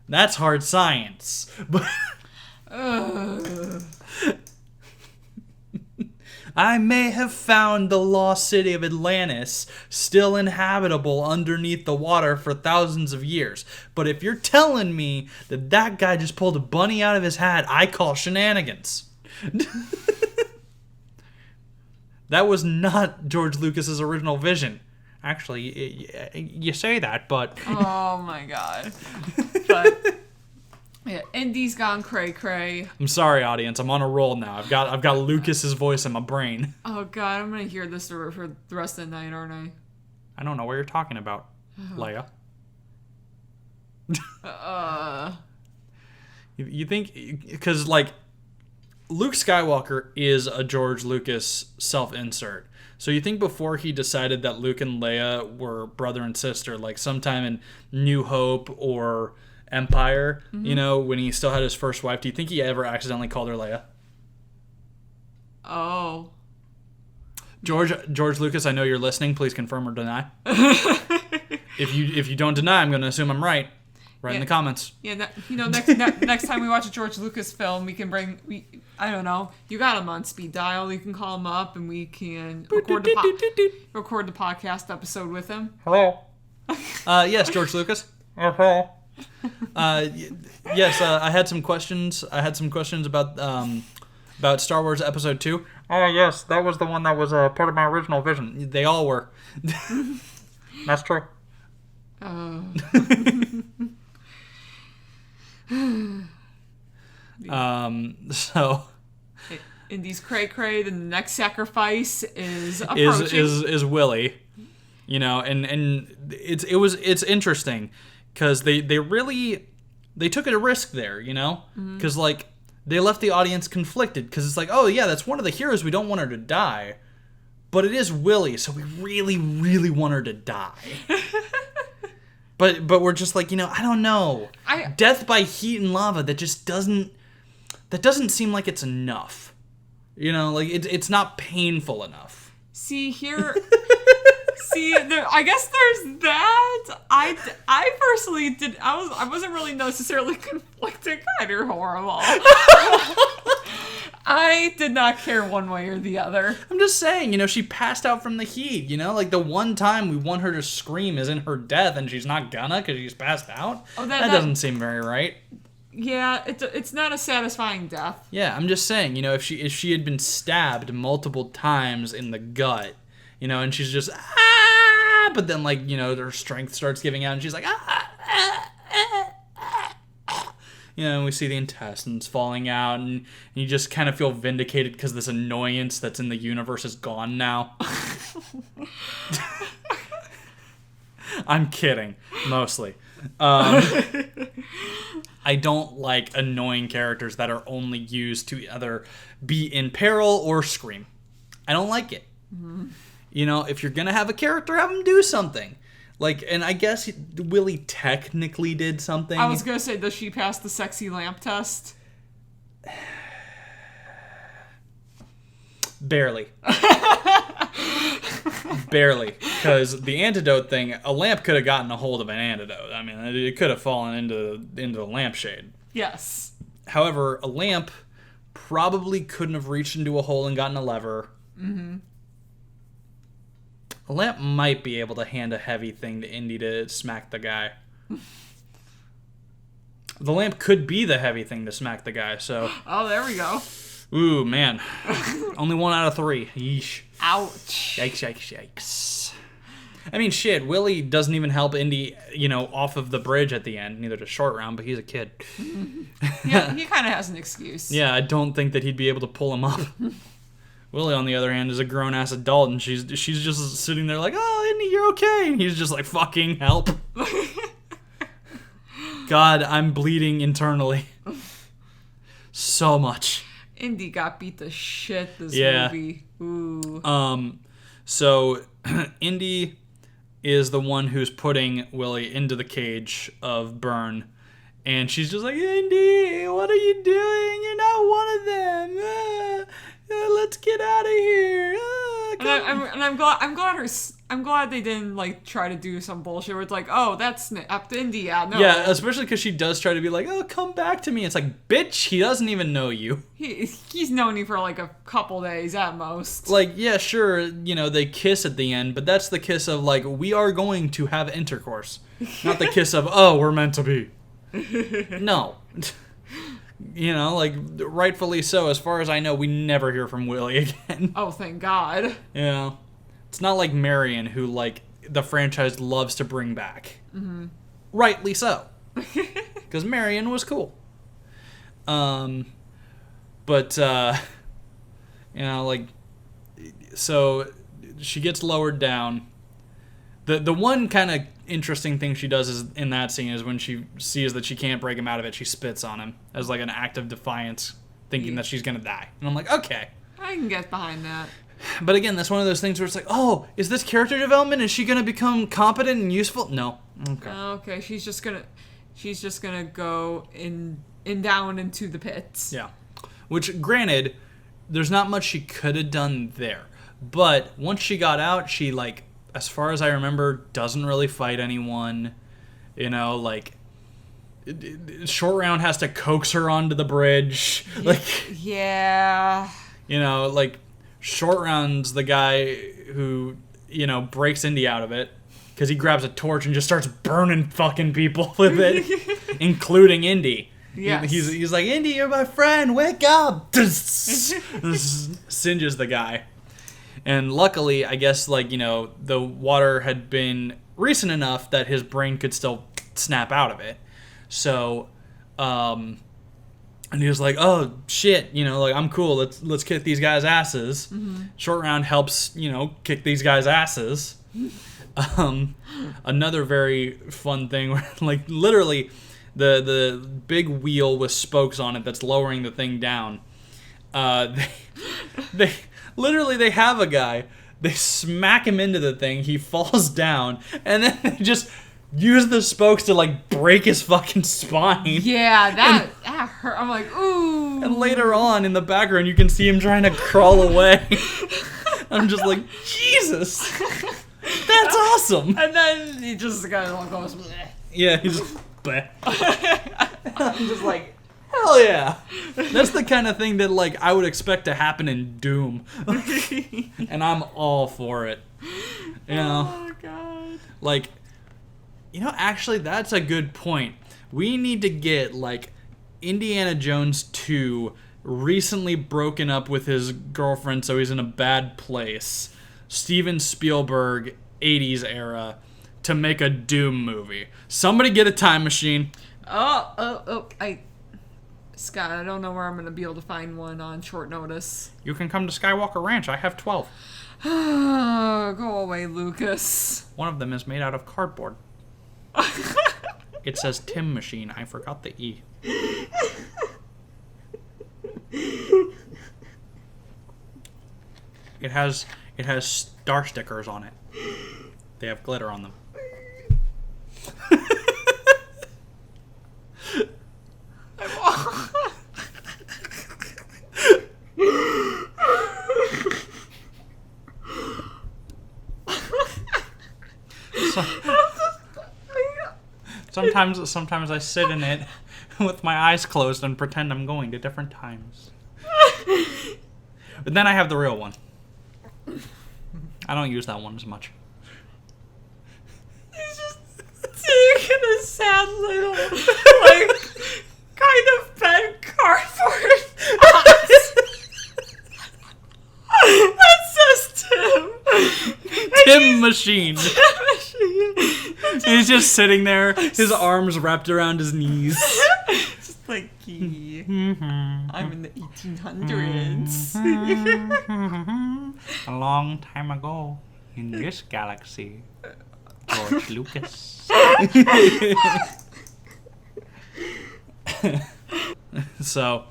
That's hard science. But I may have found the lost city of Atlantis still inhabitable underneath the water for thousands of years. But if you're telling me that guy just pulled a bunny out of his hat, I call shenanigans. That was not George Lucas's original vision. Actually, you say that, but... Oh my god. But yeah, Indy's gone cray cray. I'm sorry, audience. I'm on a roll now. I've got Lucas's voice in my brain. Oh god, I'm gonna hear this for the rest of the night, aren't I? I don't know what you're talking about, Leia. You think... Because, like, Luke Skywalker is a George Lucas self-insert. So you think before he decided that Luke and Leia were brother and sister, like sometime in New Hope or Empire, you know, when he still had his first wife, do you think he ever accidentally called her Leia? Oh. George Lucas, I know you're listening. Please confirm or deny. If you don't deny, I'm going to assume I'm right. Write in the comments. Yeah, next time we watch a George Lucas film, we can I don't know, you got him on speed dial. You can call him up and we can record the podcast episode with him. Hello. Yes, George Lucas. Hello. Yes, I had some questions. About Star Wars Episode 2. Oh, yes, that was the one that was part of my original vision. They all were. That's true. So Indy's cray cray. The next sacrifice is approaching. Is Willie, you know, and it's interesting because they took a risk there, you know, because like they left the audience conflicted because it's like, oh yeah, that's one of the heroes, we don't want her to die, but it is Willie, so we really really want her to die. But we're just like, you know, I don't know. Death by heat and lava, that doesn't seem like it's enough. You know, like it's not painful enough. See here. I guess there's that. I personally I wasn't really necessarily conflicted. Kind of horrible. I did not care one way or the other. I'm just saying, you know, she passed out from the heat, you know? Like, the one time we want her to scream is in her death, and she's not gonna because she's passed out? Oh, that doesn't seem very right. Yeah, it's not a satisfying death. Yeah, I'm just saying, you know, if she had been stabbed multiple times in the gut, you know, and she's just, but then, like, you know, her strength starts giving out, and she's like, you know, and we see the intestines falling out, and you just kind of feel vindicated because this annoyance that's in the universe is gone now. I'm kidding, mostly. I don't like annoying characters that are only used to either be in peril or scream. I don't like it. Mm-hmm. You know, if you're going to have a character, have them do something. Like, and I guess Willie technically did something. I was going to say, does she pass the sexy lamp test? Barely. Barely. Because the antidote thing, a lamp could have gotten a hold of an antidote. I mean, it could have fallen into the lampshade. Yes. However, a lamp probably couldn't have reached into a hole and gotten a lever. Mm-hmm. A lamp might be able to hand a heavy thing to Indy to smack the guy. The lamp could be the heavy thing to smack the guy, so... Oh, there we go. Ooh, man. Only 1 out of 3. Yeesh. Ouch. Yikes. I mean, shit, Willie doesn't even help Indy, you know, off of the bridge at the end. Neither does Short Round, but he's a kid. Yeah, he kind of has an excuse. Yeah, I don't think that he'd be able to pull him up. Willie, on the other hand, is a grown-ass adult, and she's just sitting there like, oh, Indy, you're okay. And he's just like, fucking help. God, I'm bleeding internally. So much. Indy got beat to shit this movie. Ooh. So, Indy is the one who's putting Willie into the cage of Burn, And she's just like, Indy, what are you doing? You're not one of them. Let's get out of here. I'm glad they didn't like try to do some bullshit where it's like, oh, that's up to India. No. Yeah, especially because she does try to be like, oh, come back to me. It's like, bitch, he doesn't even know you. He's known you for like a couple days at most. Like, yeah, sure, you know, they kiss at the end, but that's the kiss of like, we are going to have intercourse. Not the kiss of, oh, we're meant to be. No. You know, like, rightfully so. As far as I know, we never hear from Willie again. Oh, thank God. Yeah. It's not like Marion, who, like, the franchise loves to bring back. Mm-hmm. Rightly so. Because Marion was cool. But, you know, like, so she gets lowered down. The one kind of interesting thing she does is in that scene is when she sees that she can't break him out of it, she spits on him as like an act of defiance, thinking that she's gonna die. And I'm like, okay, I can get behind that. But again, that's one of those things where it's like, oh, is this character development? Is she gonna become competent and useful? No. Okay. Okay, she's just gonna go in down into the pits. Yeah. Which, granted, there's not much she could have done there, but once she got out, she like, as far as I remember, doesn't really fight anyone. You know, like, Short Round has to coax her onto the bridge. Like, yeah. You know, like, Short Round's the guy who, you know, breaks Indy out of it because he grabs a torch and just starts burning fucking people with it, including Indy. Yes. He's like, Indy, you're my friend, wake up! Singes the guy. And luckily, I guess, like, you know, the water had been recent enough that his brain could still snap out of it. So, and he was like, oh, shit, you know, like, I'm cool, let's kick these guys' asses. Mm-hmm. Short Round helps, you know, kick these guys' asses. Another very fun thing, where, like, literally, the big wheel with spokes on it that's lowering the thing down, they literally, they have a guy, they smack him into the thing, he falls down, and then they just use the spokes to, like, break his fucking spine. Yeah, that hurt. I'm like, ooh. And later on, in the background, you can see him trying to crawl away. I'm just like, Jesus! That's awesome! And then he just kind of goes, bleh. Yeah, he's just, bleh. I'm just like, hell yeah! That's the kind of thing that, like, I would expect to happen in Doom. And I'm all for it. You know? Oh, God. Like, you know, actually, that's a good point. We need to get, like, Indiana Jones 2 recently broken up with his girlfriend, so he's in a bad place. Steven Spielberg, 80s era, to make a Doom movie. Somebody get a time machine. Scott, I don't know where I'm going to be able to find one on short notice. You can come to Skywalker Ranch. I have 12. Go away, Lucas. One of them is made out of cardboard. It says Tim Machine. I forgot the E. It has star stickers on it. They have glitter on them. Sometimes I sit in it with my eyes closed and pretend I'm going to different times. But then I have the real one. I don't use that one as much. He's just taking a sad little, like, kind of bent cardboard. That says Tim. Tim Machine. He's just sitting there, his arms wrapped around his knees. Just like, I'm in the 1800s. A long time ago, in this galaxy, George Lucas. So,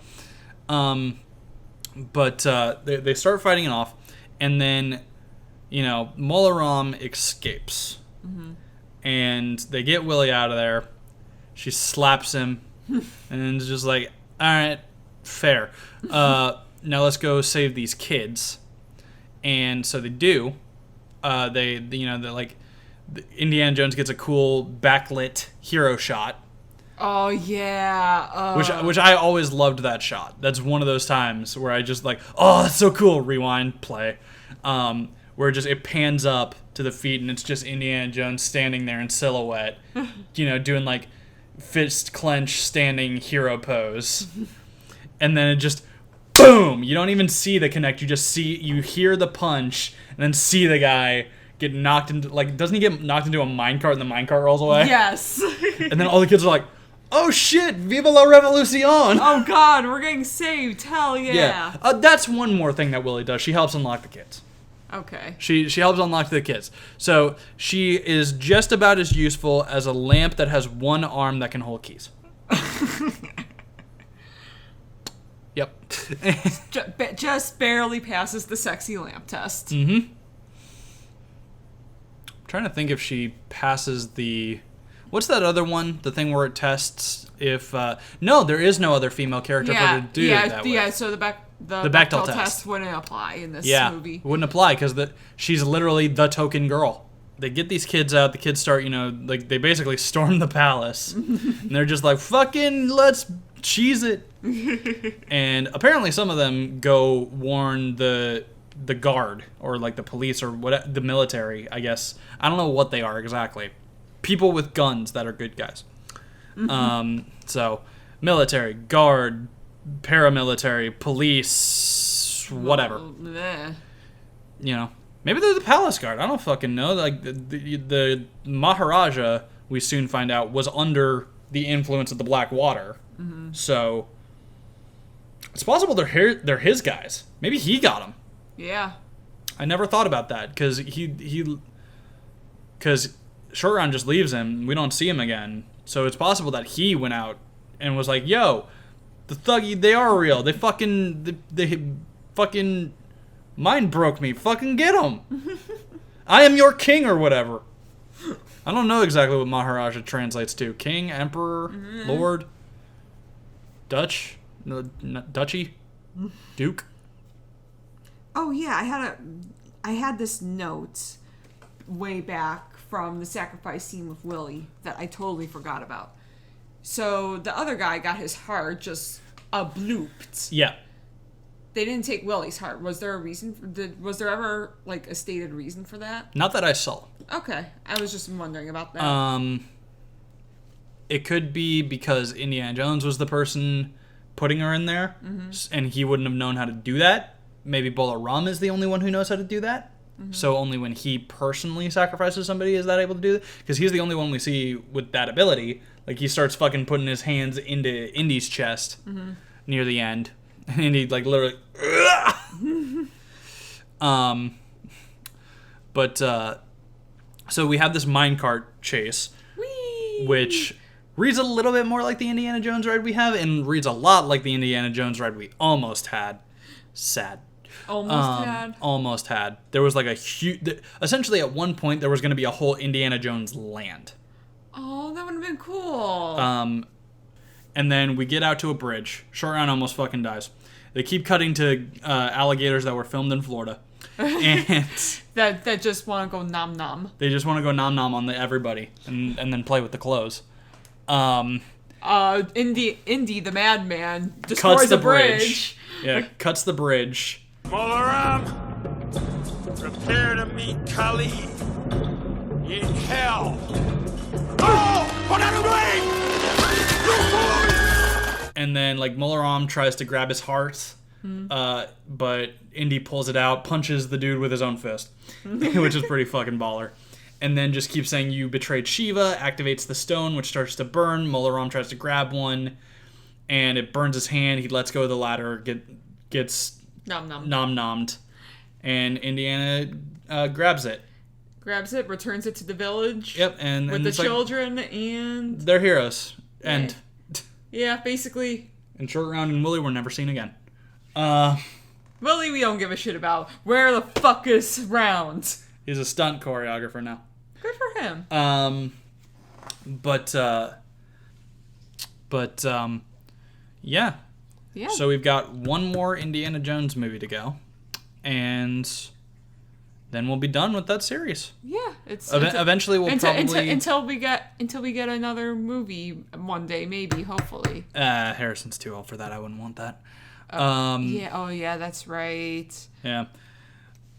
but they start fighting it off, and then, you know, Molaram escapes. Mm-hmm. And they get Willie out of there, She slaps him, and is just like, all right, fair. Now let's go save these kids. And so they do. They're like, Indiana Jones gets a cool backlit hero shot. Oh yeah. Which I always loved that shot. That's one of those times where I just like, oh, that's so cool. Rewind, play. Where it pans up to the feet and it's just Indiana Jones standing there in silhouette, doing like fist clench standing hero pose. And then it just, boom! You don't even see the connect. You hear the punch and then see the guy get knocked into, like, doesn't he get knocked into a minecart and the minecart rolls away? Yes. And then all the kids are like, oh shit, Viva la Revolucion! Oh god, we're getting saved. Hell yeah. That's one more thing that Willie does. She helps unlock the kids. Okay. She helps unlock the kids. So she is just about as useful as a lamp that has one arm that can hold keys. Yep. Just barely passes the sexy lamp test. Mm-hmm. I'm trying to think if she passes the... What's that other one? The thing where it tests if... no, there is no other female character for her to do that with. Yeah, so the Bechdel test wouldn't apply in this movie. It wouldn't apply because she's literally the token girl. They get these kids out. The kids start, like they basically storm the palace. And they're just like, fucking let's cheese it. And apparently some of them go warn the guard or like the police or the military, I guess. I don't know what they are exactly. People with guns that are good guys. So military, guard, paramilitary, police, whatever. Maybe they're the palace guard. I don't fucking know. Like the Maharaja, we soon find out, was under the influence of the Black Water. So it's possible they're his guys. Maybe he got them. Yeah. I never thought about that because Short Round just leaves him. We don't see him again. So it's possible that he went out and was like, yo, the Thuggy, they are real. They fucking mind broke me. Fucking get them. I am your king or whatever. I don't know exactly what Maharaja translates to. King, emperor, lord, Dutch, no, duchy, duke. Oh yeah, I had this note way back from the sacrifice scene with Willie that I totally forgot about. So the other guy got his heart just blooped. Yeah. They didn't take Willie's heart. Was there a reason? Was there ever like a stated reason for that? Not that I saw. Okay, I was just wondering about that. It could be because Indiana Jones was the person putting her in there, and he wouldn't have known how to do that. Maybe Bolaram is the only one who knows how to do that. So only when he personally sacrifices somebody is that able to do it. Because he's the only one we see with that ability. Like, he starts fucking putting his hands into Indy's chest near the end. And Indy, like, literally... So we have this minecart chase. Whee! Which reads a little bit more like the Indiana Jones ride we have, and reads a lot like the Indiana Jones ride we almost had. Sad. Almost had. There was like a huge... Essentially, at one point, there was going to be a whole Indiana Jones land. Oh, that would have been cool. And then we get out to a bridge. Short Round almost fucking dies. They keep cutting to alligators that were filmed in Florida. And... that just want to go nom nom. They just want to go nom nom on everybody and then play with the clothes. Indy the madman destroys the bridge. Yeah, cuts the bridge. Bolaram, prepare to meet Kali in hell. Oh, what are you doing? And then, like, Bolaram tries to grab his heart, but Indy pulls it out, punches the dude with his own fist, which is pretty fucking baller. And then just keeps saying, you betrayed Shiva, activates the stone, which starts to burn. Bolaram tries to grab one, and it burns his hand. He lets go of the ladder, gets nom-nommed, and Indiana grabs it. Returns it to the village. Yep, and with the children, and... They're heroes. And... Yeah, basically. And Short Round and Willie were never seen again. Willie we don't give a shit about. Where the fuck is Round? He's a stunt choreographer now. Good for him. But yeah. Yeah. So we've got one more Indiana Jones movie to go, and then we'll be done with that series. Yeah, it's Eventually we'll probably until we get another movie one day, maybe, hopefully. Harrison's too old for that. I wouldn't want that. Yeah. Oh, yeah. That's right. Yeah.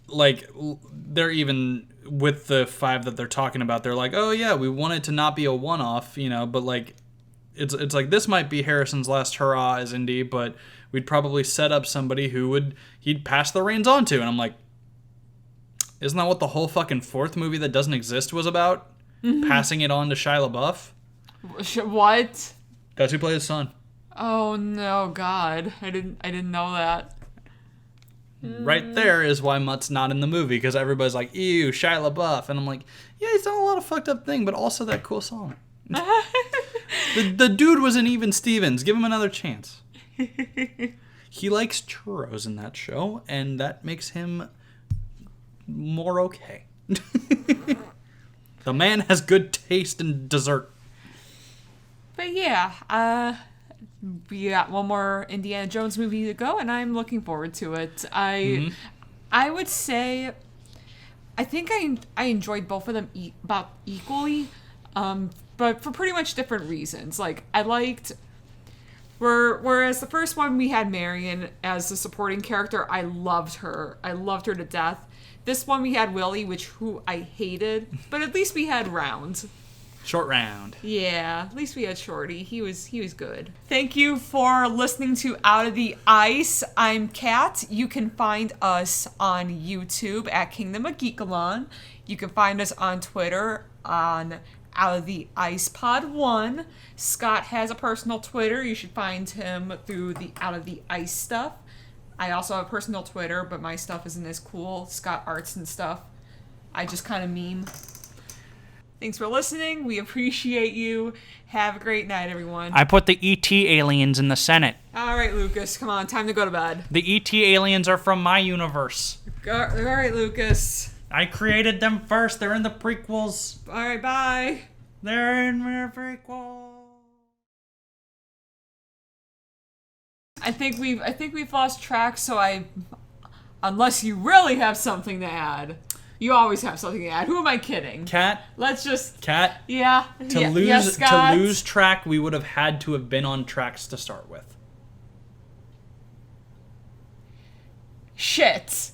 Like, they're even with the 5 that they're talking about. They're like, oh yeah, we want it to not be a one-off, but like, it's like this might be Harrison's last hurrah as Indy, but we'd probably set up somebody he'd pass the reins on to, and I'm like, isn't that what the whole fucking 4th movie that doesn't exist was about? Mm-hmm. Passing it on to Shia LaBeouf. What? That's who played his son. Oh no, God! I didn't know that. Right there is why Mutt's not in the movie, because everybody's like, ew, Shia LaBeouf, and I'm like, yeah, he's done a lot of fucked up thing, but also that cool song. the dude was in Even Stevens. Give him another chance. He likes churros in that show, and that makes him more okay. The man has good taste in dessert. But yeah, we got one more Indiana Jones movie to go, and I'm looking forward to it. I would say, I think I enjoyed both of them about equally, but for pretty much different reasons. Like, I liked, whereas the first one we had Marion as the supporting character, I loved her to death. This one we had Willie, who I hated, but at least we had Round. Short Round. Yeah, at least we had Shorty. He was good. Thank you for listening to Out of the Ice. I'm Kat. You can find us on YouTube at Kingdom of Geekalon. You can find us on Twitter on Out of the Ice Pod 1. Scott has a personal Twitter. You should find him through the Out of the Ice stuff. I also have a personal Twitter, but my stuff isn't as cool. Scott Arts and stuff. I just kind of meme. Thanks for listening. We appreciate you. Have a great night, everyone. I put the ET aliens in the Senate. All right, Lucas. Come on. Time to go to bed. The ET aliens are from my universe. All right, Lucas. I created them first. They're in the prequels. All right, bye. They're in the prequels. I think we've lost track, so unless you really have something to add. You always have something to add. Who am I kidding? Kat? Let's just... Kat? Yeah. To lose track, we would have had to have been on tracks to start with. Shit.